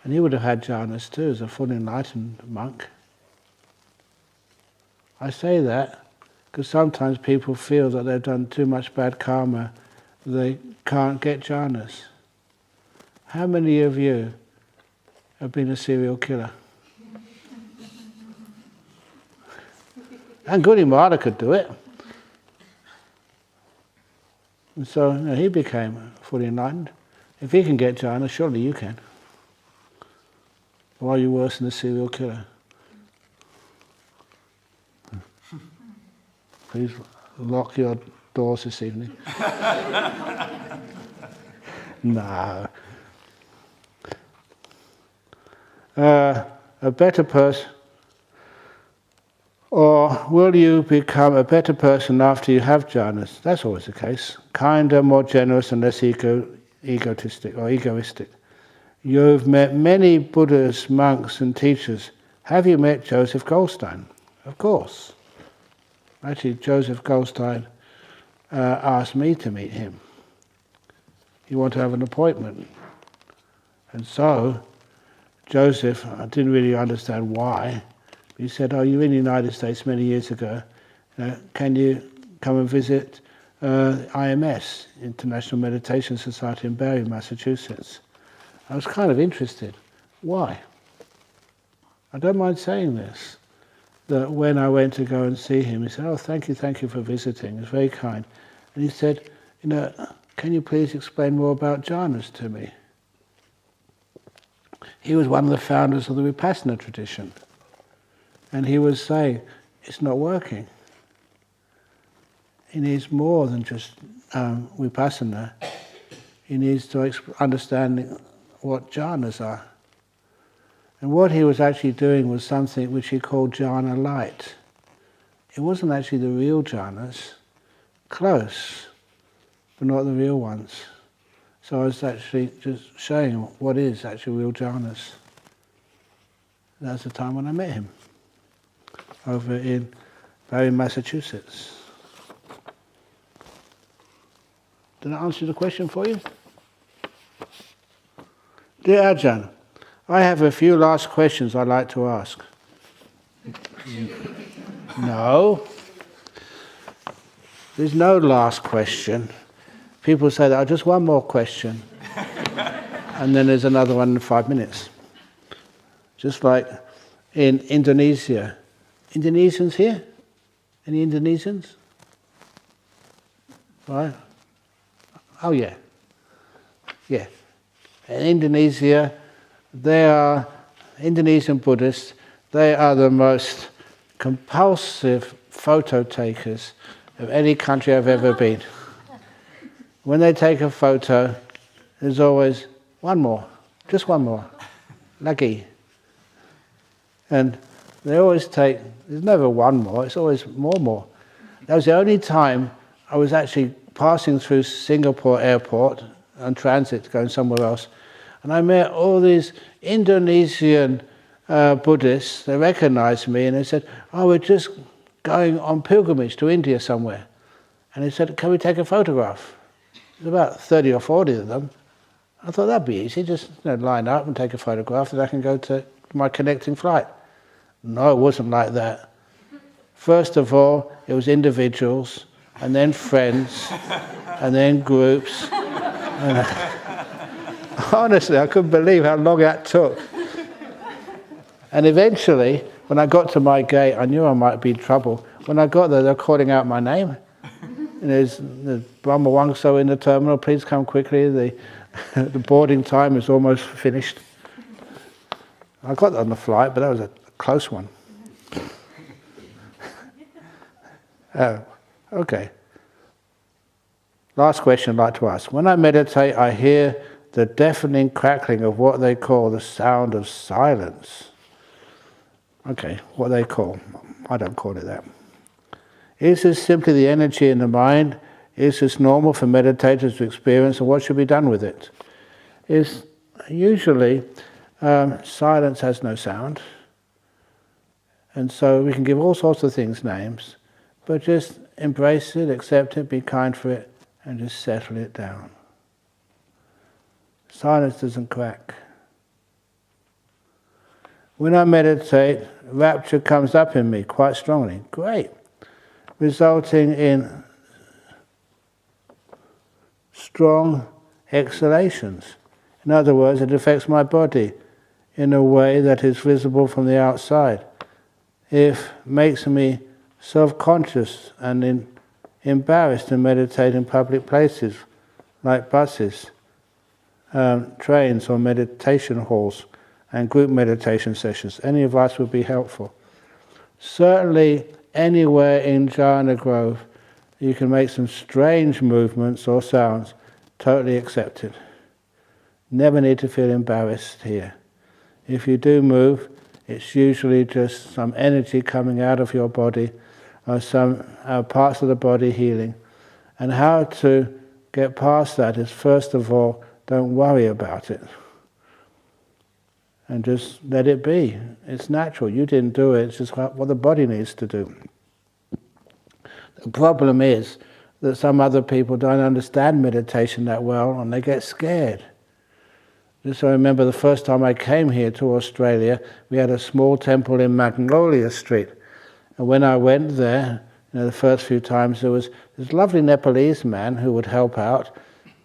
And he would have had jhanas too as a fully enlightened monk. I say that because sometimes people feel that they've done too much bad karma, they can't get jhanas. How many of you have been a serial killer? And Gulimala could do it. And so he became fully enlightened. If he can get jhana, surely you can. Why are you worse than a serial killer? Please lock your doors this evening. No. A better person, or will you become a better person after you have jhanas? That's always the case. Kinder, more generous, and less egotistic. You've met many Buddhas, monks, and teachers. Have you met Joseph Goldstein? Of course. Actually, Joseph Goldstein asked me to meet him. He wanted to have an appointment. And so, Joseph, I didn't really understand why, but he said, oh, you were in the United States many years ago. Can you come and visit IMS, International Meditation Society in Barre, Massachusetts? I was kind of interested. Why? I don't mind saying this. That when I went to go and see him, he said, oh, thank you for visiting. It was very kind. And he said, can you please explain more about jhanas to me? He was one of the founders of the Vipassana tradition. And he was saying, it's not working. He needs more than just Vipassana. He needs to understand what jhanas are. And what he was actually doing was something which he called jhana light. It wasn't actually the real jhanas, close, but not the real ones. So I was actually just showing him what is actually real jhanas. That's the time when I met him, over in Barre, Massachusetts. Did I answer the question for you? Dear Ajahn, I have a few last questions I'd like to ask. No. There's no last question. People say that, oh, just one more question. And then there's another one in 5 minutes. Just like in Indonesia. Indonesians here? Any Indonesians? Right? Oh yeah. Yeah. In Indonesia, they are Indonesian Buddhists. They are the most compulsive photo takers of any country I've ever been. When they take a photo, there's always one more, just one more, lagi. And they always take, there's never one more, it's always more. That was the only time I was actually passing through Singapore airport on transit going somewhere else. And I met all these Indonesian Buddhists. They recognized me and they said, oh, we're just going on pilgrimage to India somewhere. And they said, can we take a photograph? There's about 30 or 40 of them. I thought that'd be easy, just line up and take a photograph and I can go to my connecting flight. No, it wasn't like that. First of all, it was individuals, and then friends, and then groups. And honestly, I couldn't believe how long that took. And eventually, when I got to my gate, I knew I might be in trouble. When I got there, they're calling out my name. And there's Brahma Wangso in the terminal, please come quickly. The boarding time is almost finished. I got on the flight, but that was a close one. Okay. Last question I'd like to ask. When I meditate, I hear the deafening crackling of what they call the sound of silence. Okay, what they call. I don't call it that. Is this simply the energy in the mind is this normal for meditators to experience, and what should be done with it? Is usually silence has no sound, and so we can give all sorts of things names, but just embrace it, accept it, be kind for it, and just settle it down. Silence doesn't crack. When I meditate, rapture comes up in me quite strongly. Great. Resulting in strong exhalations. In other words, it affects my body in a way that is visible from the outside. It makes me self-conscious and embarrassed to meditate in public places like buses, trains or meditation halls and group meditation sessions. Any advice would be helpful. Certainly anywhere in Jhana growth you can make some strange movements or sounds, totally accepted. Never need to feel embarrassed here. If you do move, it's usually just some energy coming out of your body or some parts of the body healing. And how to get past that is, first of all, don't worry about it. And just let it be. It's natural. You didn't do it. It's just what the body needs to do. The problem is that some other people don't understand meditation that well and they get scared. Just I remember the first time I came here to Australia, we had a small temple in Magnolia Street. And when I went there, the first few times, there was this lovely Nepalese man who would help out.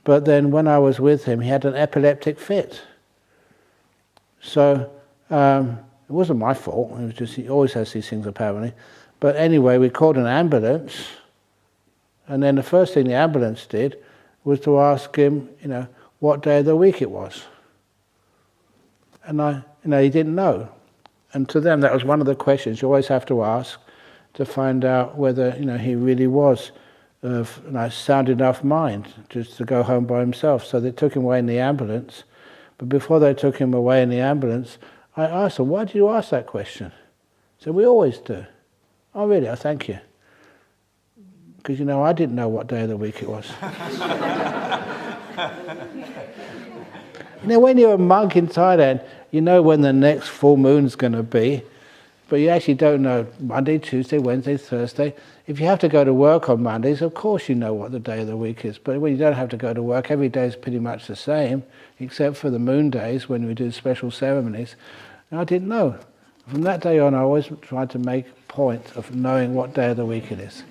But then when I was with him, he had an epileptic fit. So it wasn't my fault. It was just he always has these things apparently. But anyway, we called an ambulance, and then the first thing the ambulance did was to ask him, what day of the week it was. And he didn't know. And to them, that was one of the questions you always have to ask to find out whether he really was of sound enough mind just to go home by himself. So they took him away in the ambulance. But before they took him away in the ambulance, I asked them, why did you ask that question? So we always do. Oh really? Oh, thank you. Because I didn't know what day of the week it was. When you're a monk in Thailand, you know when the next full moon's going to be, but you actually don't know Monday, Tuesday, Wednesday, Thursday. If you have to go to work on Mondays, of course you know what the day of the week is. But when you don't have to go to work, every day is pretty much the same, except for the moon days when we do special ceremonies. And I didn't know. From that day on, I always tried to make a point of knowing what day of the week it is.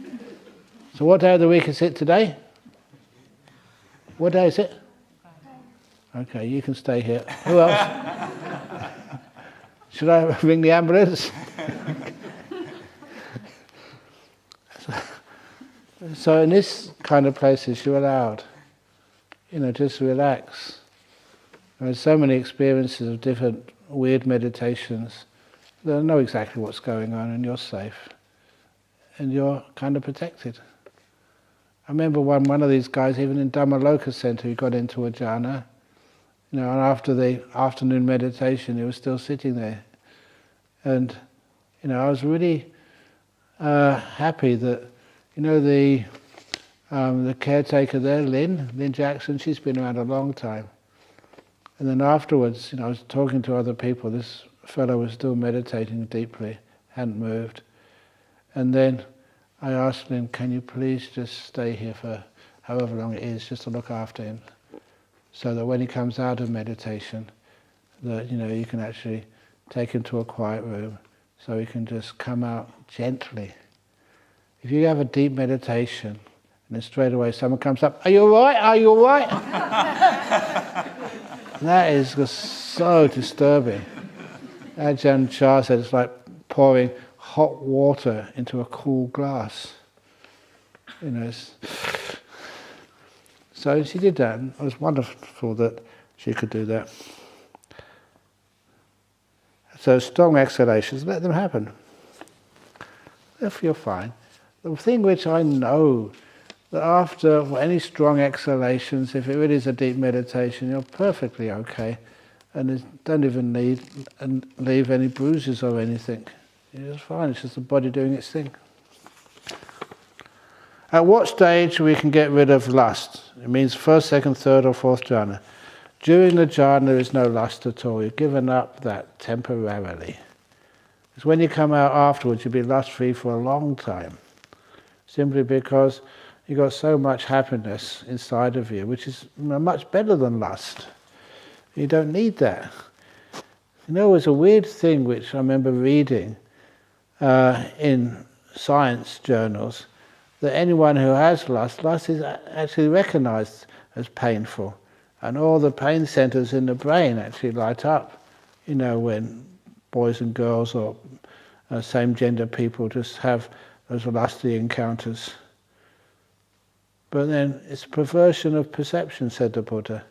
So what day of the week is it today? What day is it? Okay, you can stay here. Who else? Should I ring the ambulance? So in this kind of places, you're allowed, just relax. There's so many experiences of different weird meditations. They know exactly what's going on, and you're safe, and you're kind of protected. I remember one of these guys, even in Dhammaloka Center, he got into a jhana, and after the afternoon meditation, he was still sitting there, and I was really happy that. The caretaker there, Lynn Jackson, she's been around a long time. And then afterwards, I was talking to other people. This fellow was still meditating deeply, hadn't moved. And then I asked him, can you please just stay here for however long it is, just to look after him, so that when he comes out of meditation, that you can actually take him to a quiet room, so he can just come out gently. If you have a deep meditation, and then straight away someone comes up, are you all right? Are you all right? That is just so disturbing. Ajahn Brahm said it's like pouring hot water into a cool glass. So she did that, and it was wonderful that she could do that. So strong exhalations, let them happen. If you're fine. The thing which I know, that after any strong exhalations, if it really is a deep meditation, you're perfectly okay, and don't even need and leave any bruises or anything. You're just fine, it's just the body doing its thing. At what stage we can get rid of lust? It means first, second, third or fourth jhana. During the jhana there is no lust at all. You've given up that temporarily. It's when you come out afterwards you'll be lust-free for a long time. Simply because you've got so much happiness inside of you, which is much better than lust. You don't need that. You know, it's a weird thing which I remember reading in science journals, that anyone who has lust is actually recognized as painful. And all the pain centers in the brain actually light up, you know, when boys and girls or same-gender people just have those lusty encounters. But then it's a perversion of perception, said the Buddha.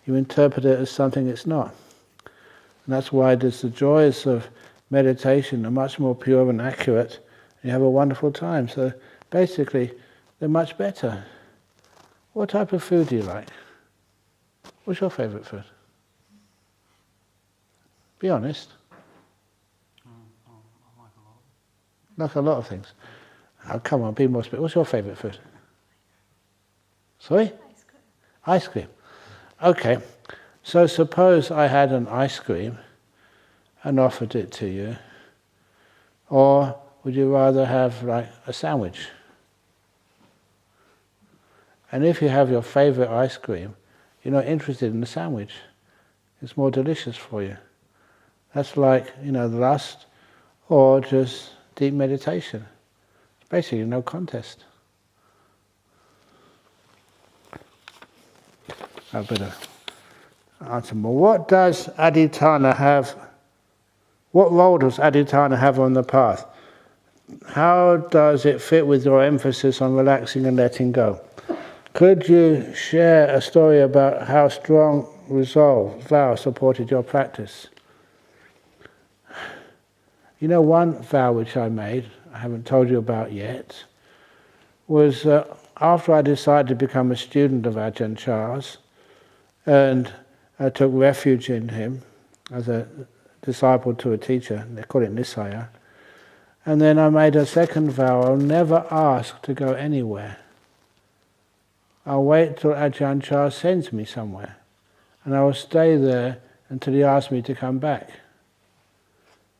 You interpret it as something it's not. And that's why the joys of meditation are much more pure and accurate. You have a wonderful time. So basically, they're much better. What type of food do you like? What's your favourite food? Be honest. Like a lot of things. Oh, come on, be more specific. What's your favourite food? Sorry?
Ice cream.
Ice cream. Okay. So suppose I had an ice cream and offered it to you. Or would you rather have like a sandwich? And if you have your favourite ice cream, you're not interested in the sandwich. It's more delicious for you. That's like, you know, lust or just deep meditation. It's basically no contest. I better answer more. What does adhitthana have? What role does adhitthana have on the path? How does it fit with your emphasis on relaxing and letting go? Could you share a story about how strong resolve, vow, supported your practice? You know, one vow which I made, I haven't told you about yet, was after I decided to become a student of Ajahn Chah's, and I took refuge in him as a disciple to a teacher, they call it Nisaya, and then I made a second vow, I'll never ask to go anywhere. I'll wait till Ajahn Chah sends me somewhere, and I will stay there until he asks me to come back.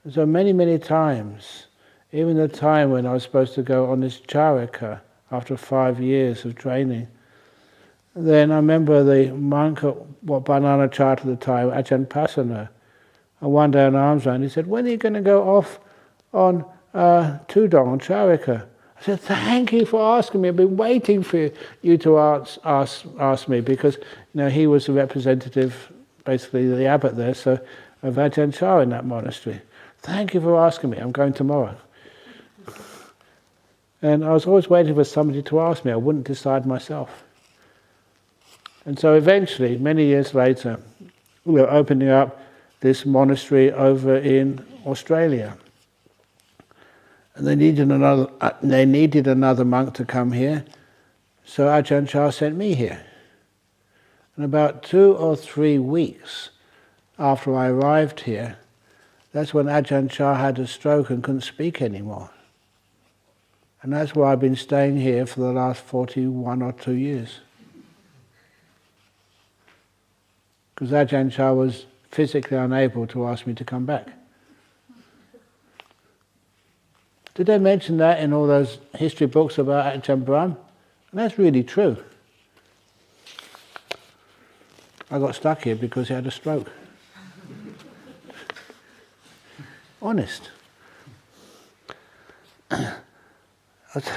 And so many times, even the time when I was supposed to go on this charika after 5 years of training, then I remember the monk at what Banana Chat at the time, Ajahn Pasana, and one day on arm's round, he said, "When are you going to go off on Tudong, charika?" I said, "Thank you for asking me. I've been waiting for you to ask me," because he was the representative, basically the abbot there, so of Ajahn Chah in that monastery. "Thank you for asking me. I'm going tomorrow." And I was always waiting for somebody to ask me. I wouldn't decide myself. And so eventually, many years later, we were opening up this monastery over in Australia. And they needed another monk to come here, so Ajahn Chah sent me here. And about 2 or 3 weeks after I arrived here, that's when Ajahn Chah had a stroke and couldn't speak anymore. And that's why I've been staying here for the last 41 or 2 years. Because Ajahn Chah was physically unable to ask me to come back. Did they mention that in all those history books about Ajahn Brahm? And that's really true. I got stuck here because he had a stroke. Honest.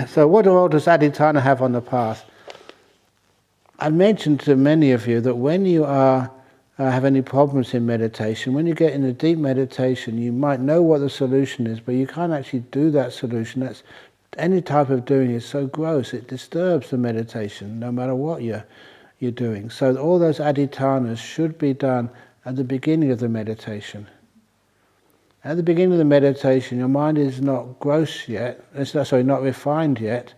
So what role does adhitthana have on the path? I mentioned to many of you that when you have any problems in meditation, when you get in a deep meditation, you might know what the solution is, but you can't actually do that solution. That's any type of doing is so gross, it disturbs the meditation, no matter what you're doing. So all those adhitthanas should be done at the beginning of the meditation. At the beginning of the meditation, your mind is not gross yet, not refined yet,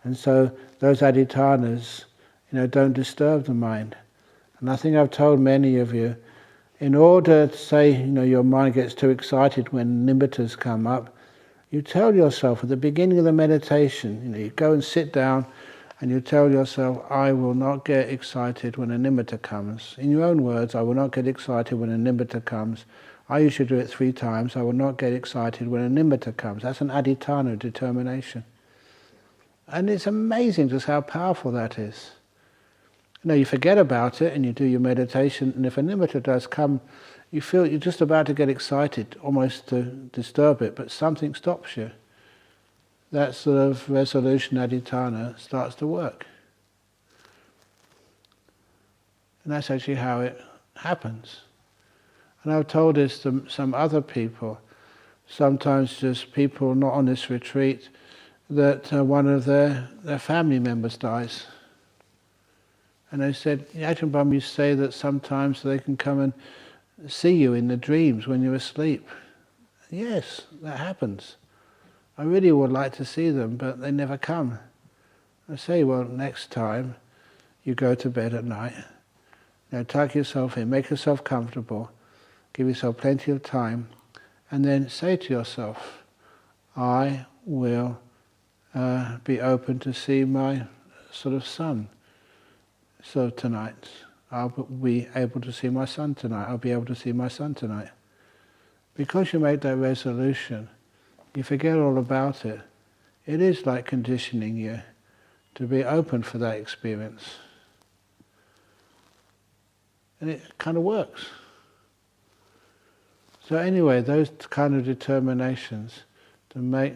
and so those adhitthanas, don't disturb the mind. And I think I've told many of you, in order to say, your mind gets too excited when nimittas come up, You tell yourself at the beginning of the meditation, you go and sit down and you tell yourself, I will not get excited when a nimitta comes. In your own words, I will not get excited when a nimitta comes. I usually do it 3 times. I will not get excited when a nimitta comes. That's an adhitthana, determination. And it's amazing just how powerful that is. You forget about it and you do your meditation, and if a nimitta does come, you feel you're just about to get excited, almost to disturb it, but something stops you. That sort of resolution, adhitthana, starts to work. And that's actually how it happens. And I've told this to some other people, sometimes just people not on this retreat, that one of their family members dies. And they said, Ajahn Brahm, you say that sometimes they can come and see you in the dreams when you're asleep. Yes, that happens. I really would like to see them, but they never come. I say, well, next time you go to bed at night, tuck yourself in, make yourself comfortable, give yourself plenty of time, and then say to yourself, I will be open to see my sort of son. So tonight, I'll be able to see my son tonight. I'll be able to see my son tonight. Because you make that resolution, you forget all about it. It is like conditioning you to be open for that experience. And it kind of works. So anyway, those kind of determinations to make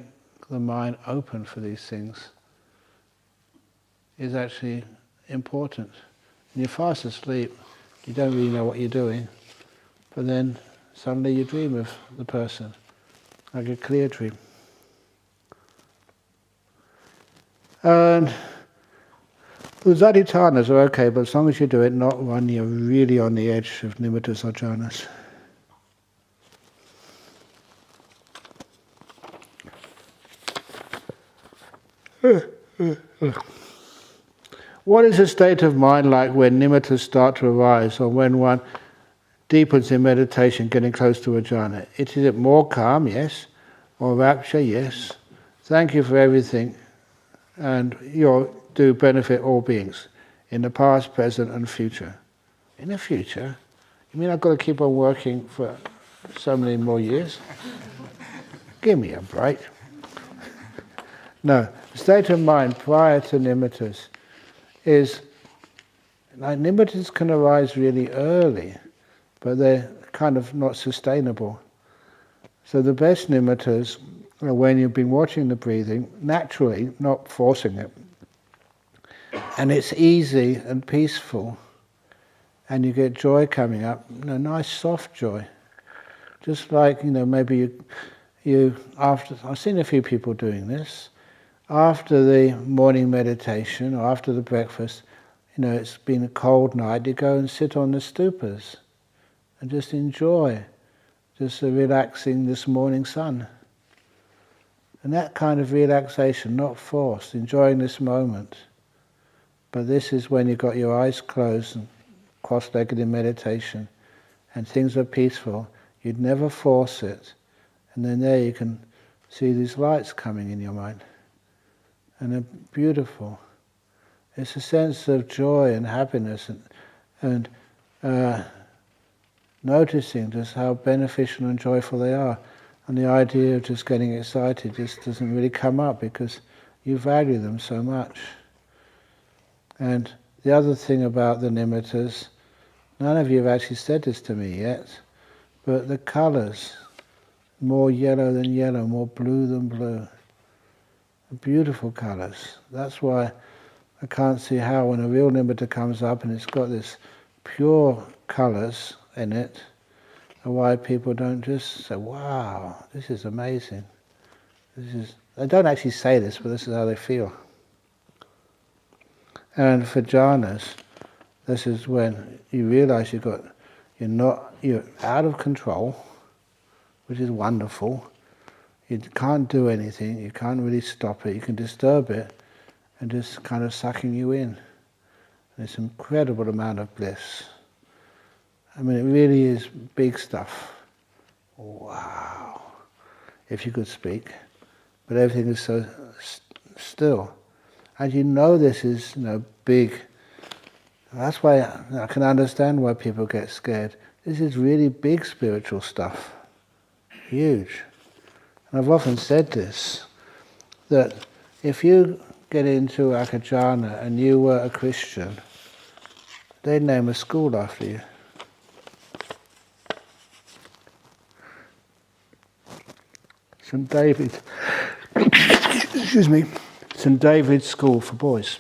the mind open for these things is actually important. When you're fast asleep, you don't really know what you're doing, but then suddenly you dream of the person, like a clear dream. And the adhitthanas are okay, but as long as you do it not when you're really on the edge of nimittas or jhanas. What is a state of mind like when nimittas start to arise, or when one deepens in meditation, getting close to a jhana? Is it more calm? Yes. Or rapture? Yes. Thank you for everything, and you do benefit all beings, in the past, present and future. In the future? You mean I've got to keep on working for so many more years? Give me a break. No, the state of mind prior to nimittas is, like, nimittas can arise really early, but they're kind of not sustainable. So the best nimittas are when you've been watching the breathing, naturally, not forcing it, and it's easy and peaceful, and you get joy coming up, a nice soft joy. Just like, maybe you after, I've seen a few people doing this, after the morning meditation or after the breakfast, it's been a cold night, you go and sit on the stupas and just enjoy just the relaxing this morning sun. And that kind of relaxation, not forced, enjoying this moment. But this is when you've got your eyes closed and cross-legged in meditation and things are peaceful. You'd never force it. And then there you can see these lights coming in your mind. And they're beautiful. It's a sense of joy and happiness and noticing just how beneficial and joyful they are. And the idea of just getting excited just doesn't really come up because you value them so much. And the other thing about the nimittas, none of you have actually said this to me yet, but the colours, more yellow than yellow, more blue than blue. Beautiful colours. That's why I can't see how when a real nimitta comes up and it's got this pure colours in it, and why people don't just say, wow, this is amazing. They don't actually say this, but this is how they feel. And for jhanas, this is when you realise you're out of control, which is wonderful. You can't do anything, you can't really stop it, you can disturb it and just kind of sucking you in. And it's an incredible amount of bliss. I mean, it really is big stuff. Wow. If you could speak. but everything is so still. And you know this is big. That's why I can understand why people get scared. This is really big spiritual stuff. Huge. And I've often said this, that if you get into like a jhana and you were a Christian, they'd name a school after you. St. David's, excuse me, St. David's School for Boys,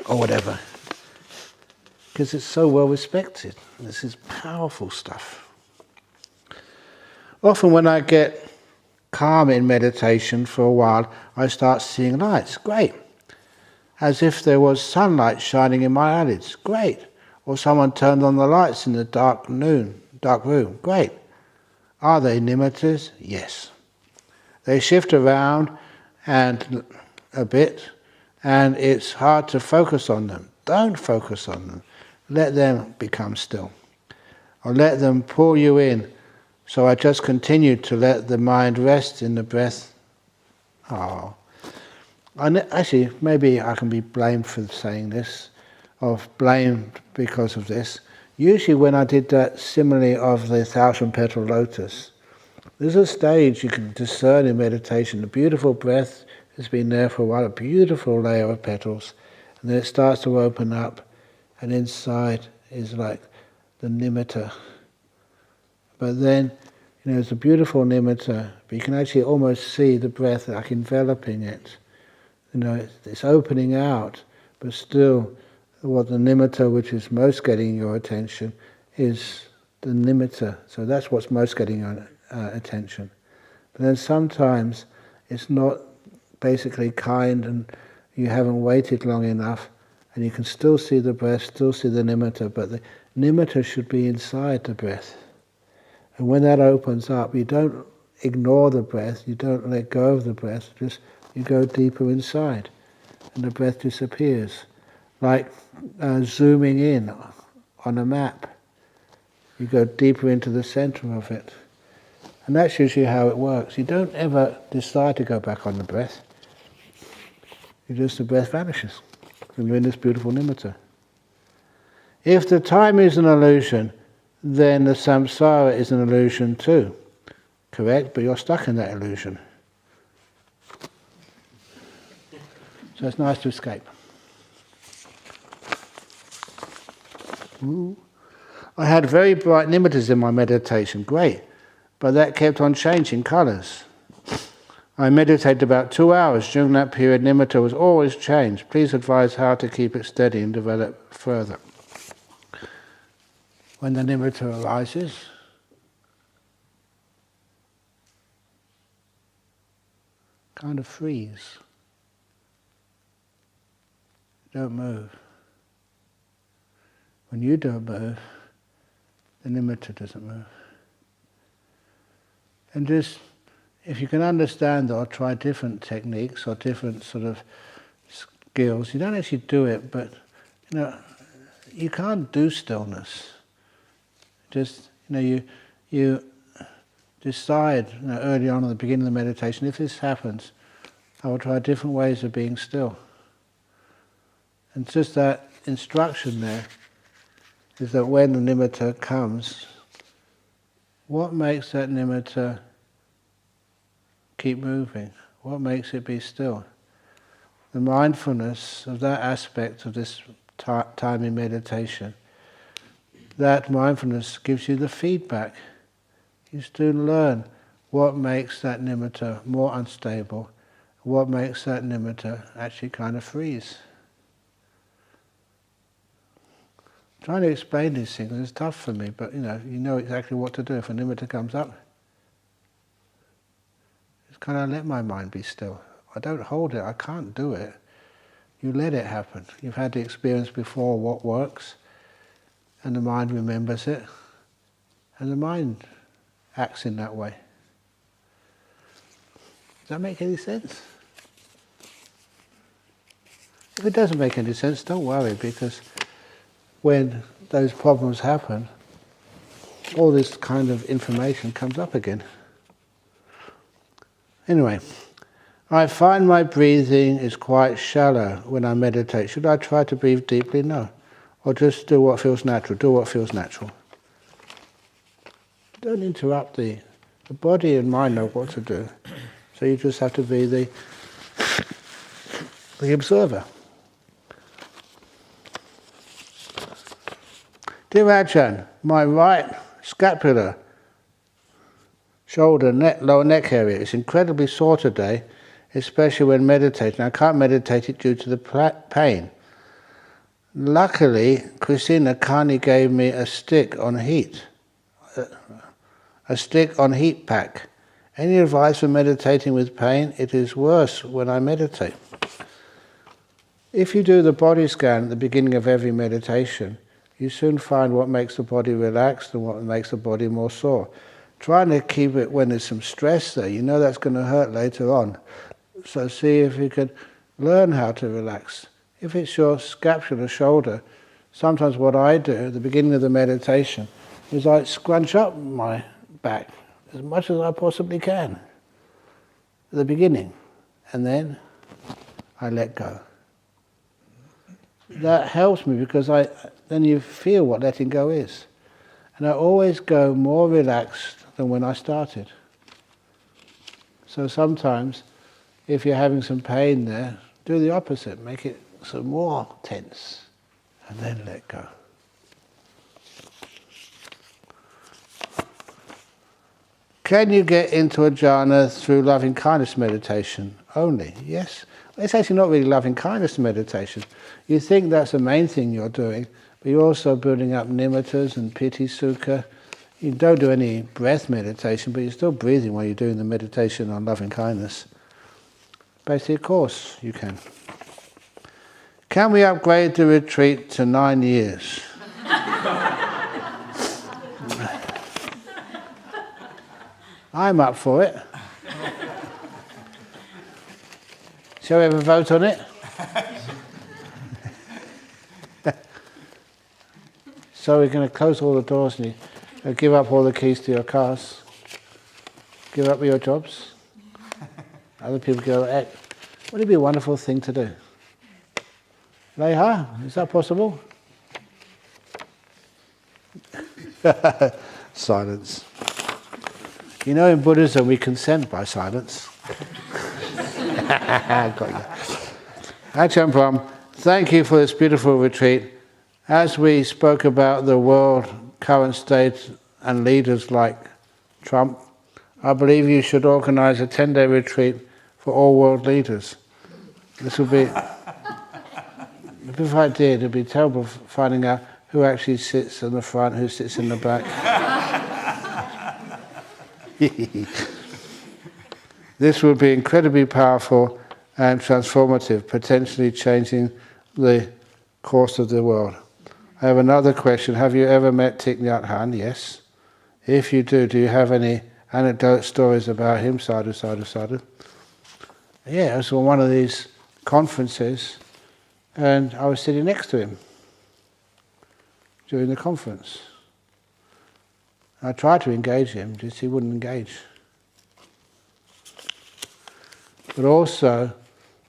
or whatever. Because it's so well respected. This is powerful stuff. Often when I get calm in meditation for a while, I start seeing lights. Great. As if there was sunlight shining in my eyelids. Great. Or someone turned on the lights in the dark room. Great. Are they nimittas? Yes. They shift around and a bit, and it's hard to focus on them. Don't focus on them. Let them become still. Or let them pull you in. So I just continue to let the mind rest in the breath. Actually, maybe I can be blamed for saying this, or blamed because of this. Usually when I did that simile of the 1,000-petal lotus, there's a stage you can discern in meditation. The beautiful breath has been there for a while, a beautiful layer of petals, and then it starts to open up, and inside is like the nimitta. But then, it's a beautiful nimitta, but you can actually almost see the breath like enveloping it. It's opening out, but still what the nimitta, which is most getting your attention, is the nimitta. So that's what's most getting your attention. But then sometimes it's not basically kind and you haven't waited long enough and you can still see the breath, still see the nimitta, but the nimitta should be inside the breath. And when that opens up, you don't ignore the breath, you don't let go of the breath, just you go deeper inside and the breath disappears. Like zooming in on a map. You go deeper into the center of it. And that's usually how it works. You don't ever decide to go back on the breath. The breath vanishes. And you're in this beautiful nimitta. If the time is an illusion, then the samsara is an illusion too. Correct? But you're stuck in that illusion. So it's nice to escape. Ooh. I had very bright nimittas in my meditation. Great. But that kept on changing colours. I meditated about 2 hours. During that period, nimitta was always changed. Please advise how to keep it steady and develop further. When the nimitta arises, kind of freeze. Don't move. When you don't move, the nimitta doesn't move. And just, if you can understand or try different techniques or different sort of skills, you don't actually do it, but you can't do stillness. Just, you decide early on at the beginning of the meditation, if this happens, I will try different ways of being still. And just that instruction there is that when the nimitta comes, what makes that nimitta keep moving? What makes it be still? The mindfulness of that aspect of this time in meditation, that mindfulness gives you the feedback. You soon learn what makes that nimitta more unstable, what makes that nimitta actually kind of freeze. Trying to explain these things is tough for me, but you know exactly what to do if a nimitta comes up. Just kind of let my mind be still. I don't hold it, I can't do it. You let it happen. You've had the experience before what works, and the mind remembers it, and the mind acts in that way. Does that make any sense? If it doesn't make any sense, don't worry, because when those problems happen, all this kind of information comes up again. Anyway, I find my breathing is quite shallow when I meditate. Should I try to breathe deeply? No. Or just do what feels natural. Do what feels natural. Don't interrupt the body and mind know what to do. So you just have to be the observer. Dear Ajahn, my right scapular, shoulder, neck, lower neck area is incredibly sore today, especially when meditating. I can't meditate it due to the pain. Luckily, Christina kindly gave me a stick on heat pack. Any advice for meditating with pain? It is worse when I meditate. If you do the body scan at the beginning of every meditation, you soon find what makes the body relaxed and what makes the body more sore. Trying to keep it when there's some stress there, you know that's going to hurt later on. So see if you can learn how to relax. If it's your scapular shoulder, sometimes what I do at the beginning of the meditation is I scrunch up my back as much as I possibly can at the beginning, and then I let go. That helps me because then you feel what letting go is. And I always go more relaxed than when I started. So sometimes, if you're having some pain there, do the opposite. Make it some more tense, and then let go. Can you get into a jhana through loving-kindness meditation only? Yes. It's actually not really loving-kindness meditation. You think that's the main thing you're doing, but you're also building up nimittas and piti sukha. You don't do any breath meditation, but you're still breathing while you're doing the meditation on loving-kindness. Basically, of course, you can. Can we upgrade the retreat to 9 years? I'm up for it. Shall we have a vote on it? So we're going to close all the doors and give up all the keys to your cars. Give up your jobs. Other people go, would it be a wonderful thing to do? Leha, is that possible? Silence. You know, in Buddhism we consent by silence. Got you. Ajahn Brahm, thank you for this beautiful retreat. As we spoke about the world, current state, and leaders like Trump, I believe you should organize a 10-day retreat for all world leaders. This would be, if I did, it'd be terrible finding out who actually sits in the front, who sits in the back. This would be incredibly powerful and transformative, potentially changing the course of the world. I have another question. Have you ever met Thich Nhat Hanh? Yes. If you do you have any anecdote stories about him? Sadhu, sadhu, sadhu. Yeah, I was on one of these conferences and I was sitting next to him during the conference. I tried to engage him, just he wouldn't engage. But also,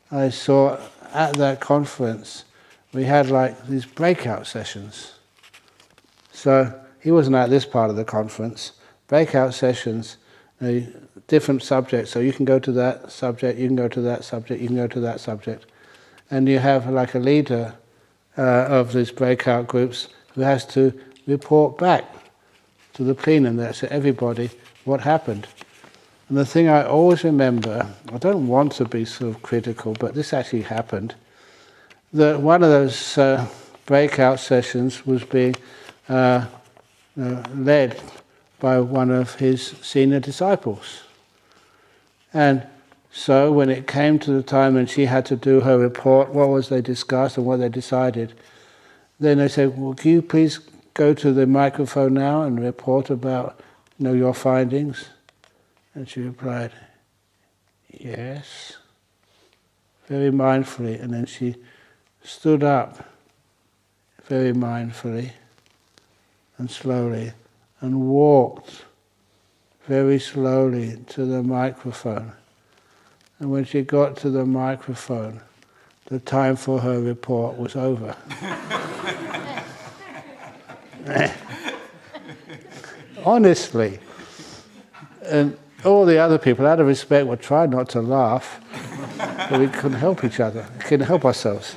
I saw at that conference, we had like these breakout sessions. So he wasn't at this part of the conference. Breakout sessions, different subjects. So you can go to that subject, you can go to that subject, you can go to that subject. And you have like a leader of these breakout groups who has to report back to the plenum, that's everybody, what happened. And the thing I always remember, I don't want to be sort of critical, but this actually happened, that one of those breakout sessions was being led by one of his senior disciples. And so when it came to the time when she had to do her report, what was they discussed and what they decided, then they said, well, can you please go to the microphone now and report about your findings? And she replied, yes, very mindfully. And then she stood up very mindfully and slowly and walked very slowly to the microphone And when she got to the microphone, the time for her report was over. Honestly. And all the other people, out of respect, would try not to laugh, but we couldn't help each other. We couldn't help ourselves.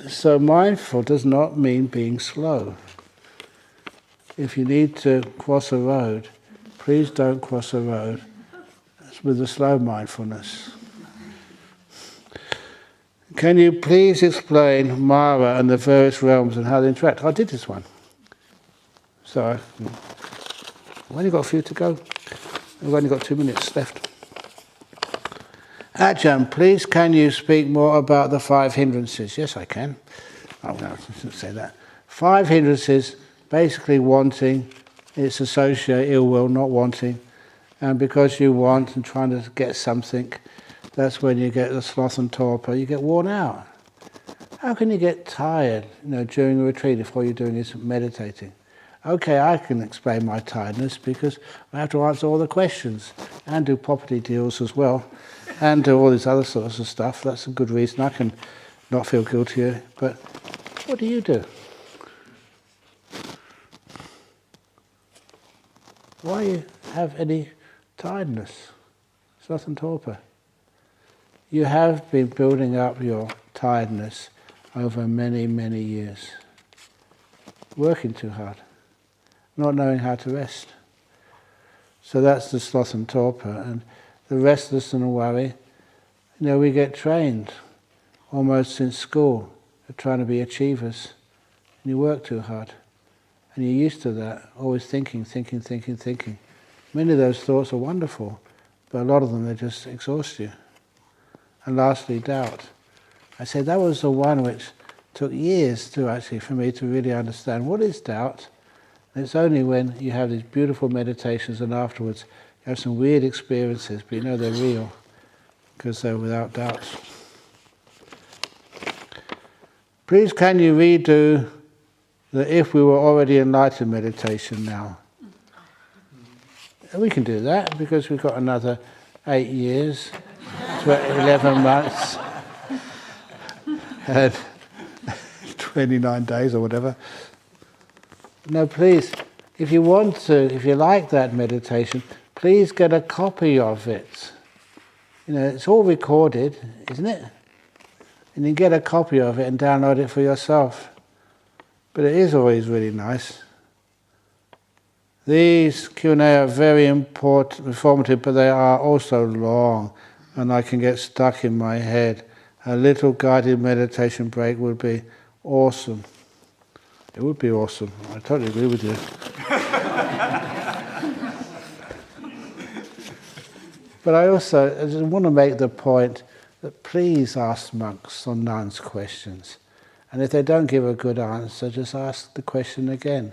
So mindful does not mean being slow. If you need to cross a road, please don't cross a road with a slow mindfulness. Can you please explain Mara and the various realms and how they interact? I did this one. So I've only got a few to go. We've only got 2 minutes left. Ajahn, please can you speak more about the 5 hindrances? Yes, I can. Oh, no, I shouldn't say that. 5 hindrances, basically wanting, it's associate, ill will, not wanting. And because you want and trying to get something, that's when you get the sloth and torpor, you get worn out. How can you get tired, during a retreat if all you're doing is meditating? Okay, I can explain my tiredness because I have to answer all the questions and do property deals as well and do all these other sorts of stuff. That's a good reason. I can not feel guilty. But what do you do? Why you have any tiredness? Sloth and torpor. You have been building up your tiredness over many, many years. Working too hard. Not knowing how to rest. So that's the sloth and torpor. And the restless and the worry, we get trained almost since school at trying to be achievers. And you work too hard. And you're used to that, always thinking. Many of those thoughts are wonderful, but a lot of them, they just exhaust you. And lastly, doubt. I say that was the one which took years for me to really understand what is doubt. And it's only when you have these beautiful meditations and afterwards you have some weird experiences, but they're real because they're without doubt. Please can you redo the if we were already enlightened meditation now? And we can do that because we've got another 8 years, 11 months, and 29 days or whatever. No, please, if you want to, if you like that meditation, please get a copy of it. It's all recorded, isn't it? And you can get a copy of it and download it for yourself. But it is always really nice. These Q&A are very important, informative, but they are also long, and I can get stuck in my head. A little guided meditation break would be awesome. It would be awesome. I totally agree with you. But I just want to make the point that please ask monks or nuns questions. And if they don't give a good answer, just ask the question again.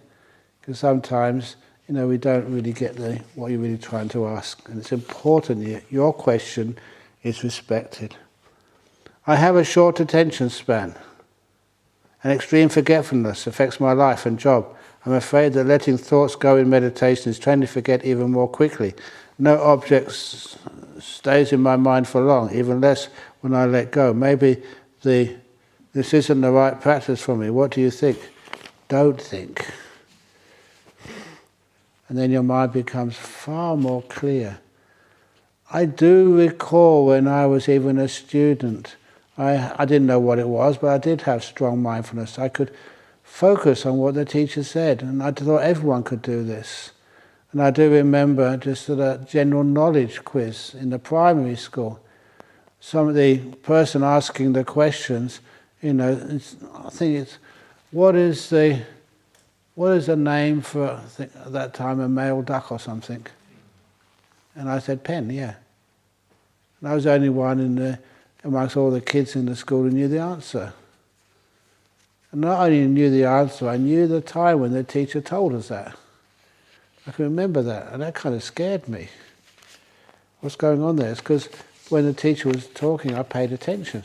Because sometimes, we don't really get what you're really trying to ask. And it's important that your question is respected. I have a short attention span. And extreme forgetfulness affects my life and job. I'm afraid that letting thoughts go in meditation is trying to forget even more quickly. No object stays in my mind for long, even less when I let go. Maybe this isn't the right practice for me. What do you think? Don't think. And then your mind becomes far more clear. I do recall when I was even a student, I didn't know what it was, but I did have strong mindfulness. I could focus on what the teacher said, and I thought everyone could do this. And I do remember just at a general knowledge quiz in the primary school, the person asking the questions, I think it's, what is the name for, at that time, a male duck or something? And I said, pen, yeah. And I was the only one amongst all the kids in the school who knew the answer. And not only knew the answer, I knew the time when the teacher told us that. I can remember that, and that kind of scared me. What's going on there? It's because when the teacher was talking, I paid attention.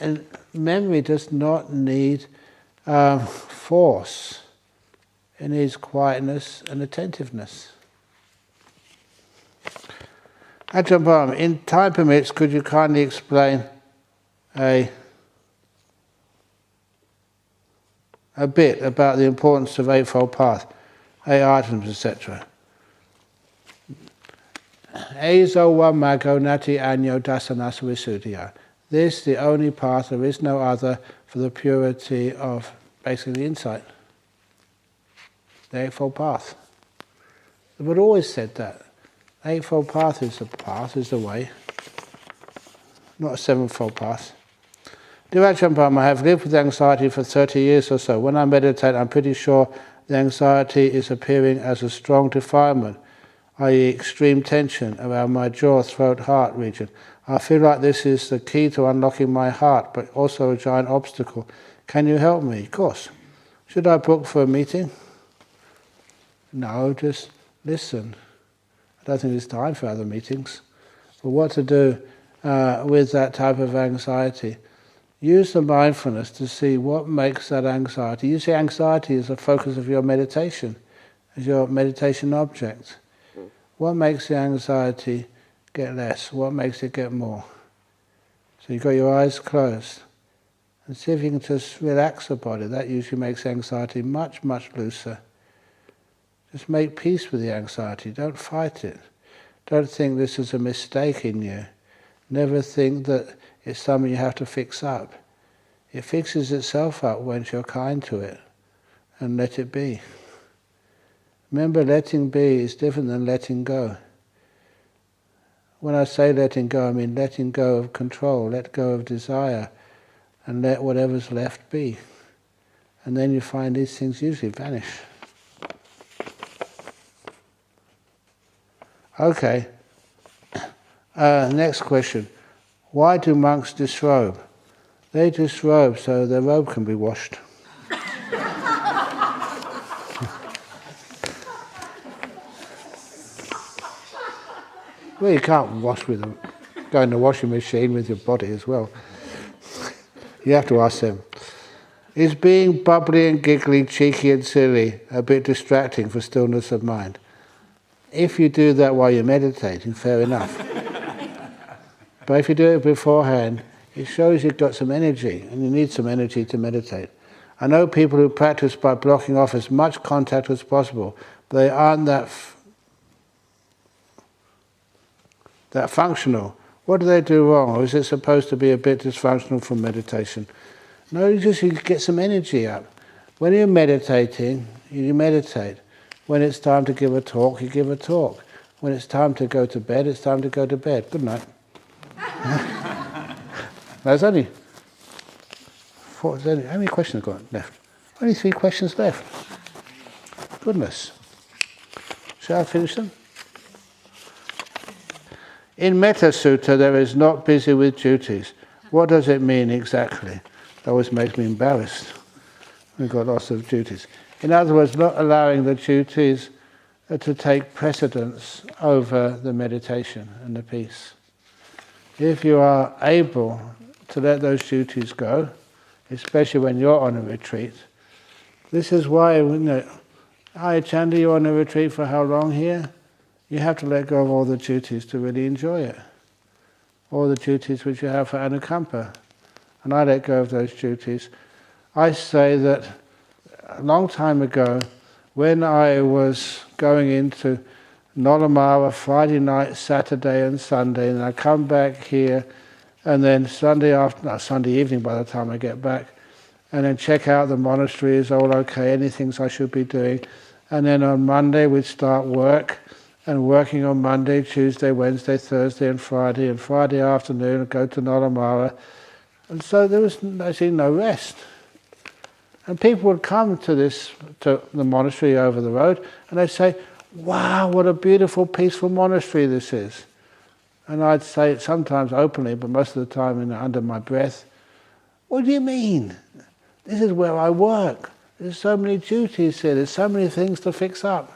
And memory does not need force. It needs quietness and attentiveness. Ajahn Brahm, in time permits, could you kindly explain a bit about the importance of Eightfold Path, 8 items, etc.? Ezo wa mago nati anyo dasanasa visuddhya. This, the only path, there is no other for the purity of basically insight. The Eightfold Path. The Buddha always said that. The Eightfold Path, is the way, not a sevenfold path. Dear Ajahn Brahm, I have lived with anxiety for 30 years or so. When I meditate, I'm pretty sure the anxiety is appearing as a strong defilement, i.e. extreme tension around my jaw, throat, heart region. I feel like this is the key to unlocking my heart, but also a giant obstacle. Can you help me? Of course. Should I book for a meeting? No, just listen. I don't think there's time for other meetings. But what to do with that type of anxiety? Use the mindfulness to see what makes that anxiety. You see anxiety as the focus of your meditation, as your meditation object. What makes the anxiety get less? What makes it get more? So you've got your eyes closed. And see if you can just relax the body. That usually makes anxiety much, much looser. Just make peace with the anxiety. Don't fight it. Don't think this is a mistake in you. Never think that it's something you have to fix up. It fixes itself up once you're kind to it and let it be. Remember, letting be is different than letting go. When I say letting go, I mean letting go of control, let go of desire, and let whatever's left be. And then you find these things usually vanish. Okay. Next question. Why do monks disrobe? They disrobe so their robe can be washed. Well, you can't wash with them. Go in the washing machine with your body as well. You have to ask them. Is being bubbly and giggly, cheeky and silly a bit distracting for stillness of mind? If you do that while you're meditating, fair enough. But if you do it beforehand, it shows you've got some energy, and you need some energy to meditate. I know people who practice by blocking off as much contact as possible, but they aren't that functional. What do they do wrong? Or is it supposed to be a bit dysfunctional for meditation? No, you just get some energy up. When you're meditating, you meditate. When it's time to give a talk, you give a talk. When it's time to go to bed, it's time to go to bed. Good night. There's only four. How many questions have got left? Only 3 questions left. Goodness. Shall I finish them? In Metta Sutta, there is not busy with duties. What does it mean exactly? That always makes me embarrassed. We've got lots of duties. In other words, not allowing the duties to take precedence over the meditation and the peace. If you are able to let those duties go, especially when you're on a retreat, this is why, hi Chanda, you're on a retreat for how long here? You have to let go of all the duties to really enjoy it. All the duties which you have for anukampa. And I let go of those duties. I say that a long time ago, when I was going into Nolamara Friday night, Saturday and Sunday, and I come back here, and then Sunday evening by the time I get back, and then check out the monastery, is all okay, any things I should be doing. And then on Monday we'd start work, and working on Monday, Tuesday, Wednesday, Thursday and Friday afternoon I'd go to Nolamara. And so there was actually no rest. And people would come to the monastery over the road, and they'd say, wow, what a beautiful, peaceful monastery this is. And I'd say it sometimes openly, but most of the time under my breath, what do you mean? This is where I work. There's so many duties here, there's so many things to fix up.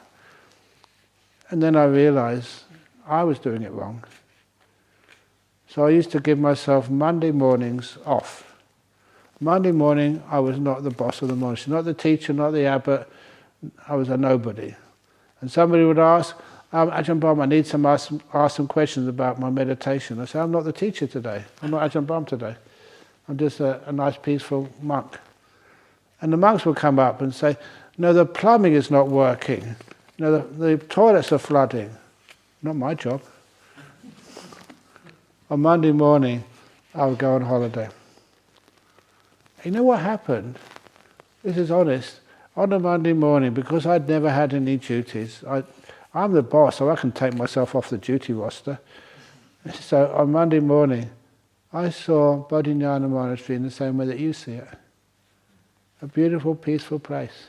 And then I realized I was doing it wrong. So I used to give myself Monday mornings off. Monday morning, I was not the boss of the monastery, not the teacher, not the abbot. I was a nobody. And somebody would ask, Ajahn Brahm, I need to ask some questions about my meditation. I say, I'm not the teacher today. I'm not Ajahn Brahm today. I'm just a nice, peaceful monk. And the monks will come up and say, no, the plumbing is not working. No, the toilets are flooding. Not my job. On Monday morning, I would go on holiday. You know what happened? This is honest. On a Monday morning, because I'd never had any duties, I'm the boss, so I can take myself off the duty roster. So on Monday morning, I saw Bodhinyana Monastery in the same way that you see it. A beautiful, peaceful place.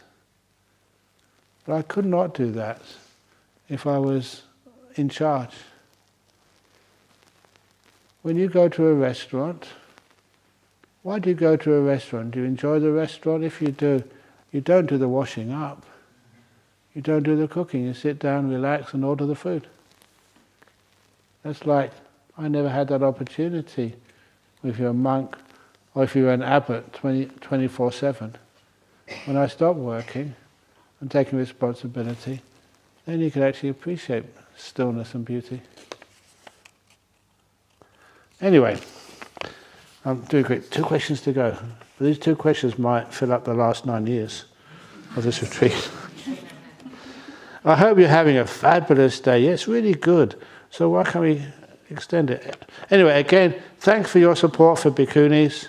But I could not do that if I was in charge. When you go to a restaurant, why do you go to a restaurant? Do you enjoy the restaurant? If you do, you don't do the washing up. You don't do the cooking. You sit down, relax, and order the food. That's like, I never had that opportunity if you're a monk or if you're an abbot 24/7. When I stopped working and taking responsibility, then you can actually appreciate stillness and beauty. Anyway, I'm doing great. 2 questions to go. But these 2 questions might fill up the last 9 years of this retreat. I hope you're having a fabulous day. Yeah, it's really good. So why can't we extend it? Anyway, again, thanks for your support for bhikkhunis.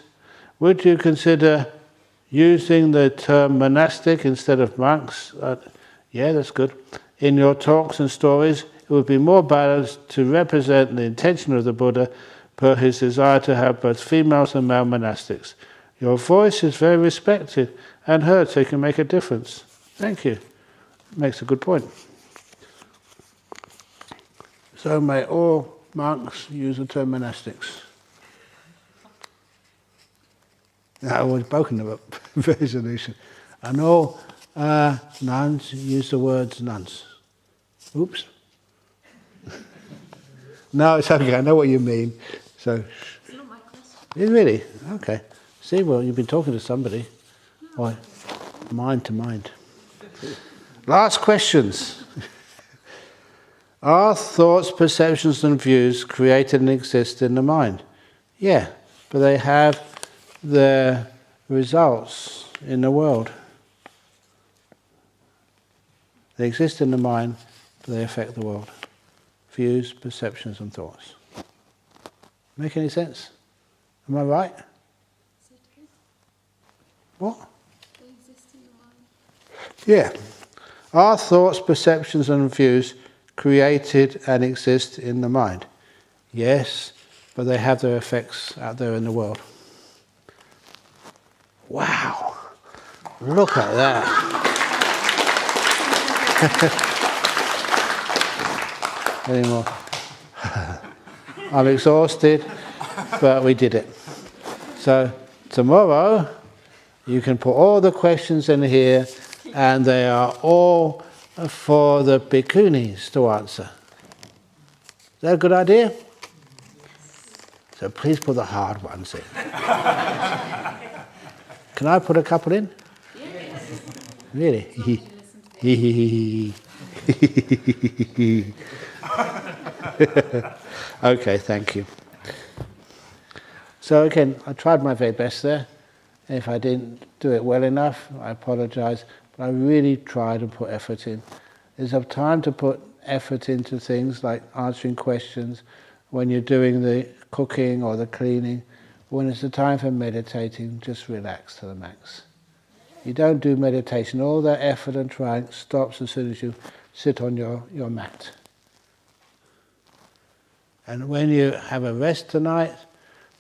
Would you consider using the term monastic instead of monks? Yeah, that's good. In your talks and stories, it would be more balanced to represent the intention of the Buddha per his desire to have both females and male monastics. Your voice is very respected and heard, so you can make a difference. Thank you. Makes a good point. So may all monks use the term monastics. Now we've spoken about resolution. And all nuns use the words nuns. Oops. No, it's okay, I know what you mean. So,
It's not my question.
really? Okay. See, well, you've been talking to somebody. Why? Mind to mind. Last questions. Are thoughts, perceptions and views created and exist in the mind? Yeah, but they have their results in the world. They exist in the mind, but they affect the world. Views, perceptions and thoughts. Make any sense? Am I right? What?
They exist in the mind.
Yeah. Are thoughts, perceptions and views created and exist in the mind? Yes, but they have their effects out there in the world. Wow! Look at that. Any more? I'm exhausted, but we did it. So tomorrow you can put all the questions in here and they are all for the bhikkhunis to answer. Is that a good idea? So please put the hard ones in. Can I put a couple in?
Yes.
Really? Okay, thank you. So again, I tried my very best there. If I didn't do it well enough, I apologize. But I really tried to put effort in. There's a time to put effort into things like answering questions, when you're doing the cooking or the cleaning. When it's the time for meditating, just relax to the max. You don't do meditation. All that effort and trying stops as soon as you sit on your mat. And when you have a rest tonight,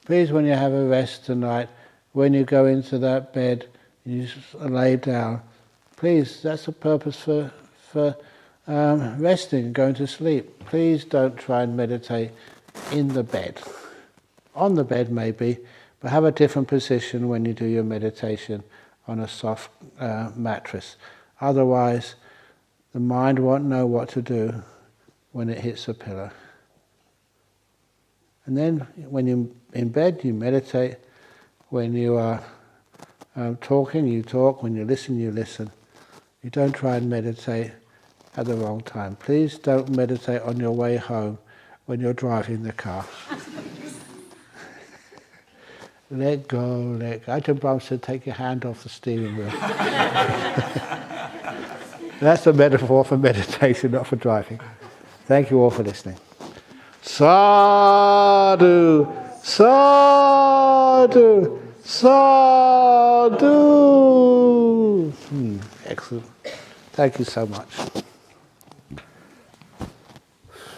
please, when you have a rest tonight, when you go into that bed, you lay down, please, that's the purpose for resting, going to sleep. Please don't try and meditate in the bed. On the bed maybe, but have a different position when you do your meditation on a soft mattress. Otherwise, the mind won't know what to do when it hits a pillow. And then when you're in bed, you meditate. When you are talking, you talk. When you listen, you listen. You don't try and meditate at the wrong time. Please don't meditate on your way home when you're driving the car. Let go, let go. Ajahn Brahm said, take your hand off the steering wheel. That's a metaphor for meditation, not for driving. Thank you all for listening. Sadhu, sadhu, sadhu. Excellent. Thank you so much.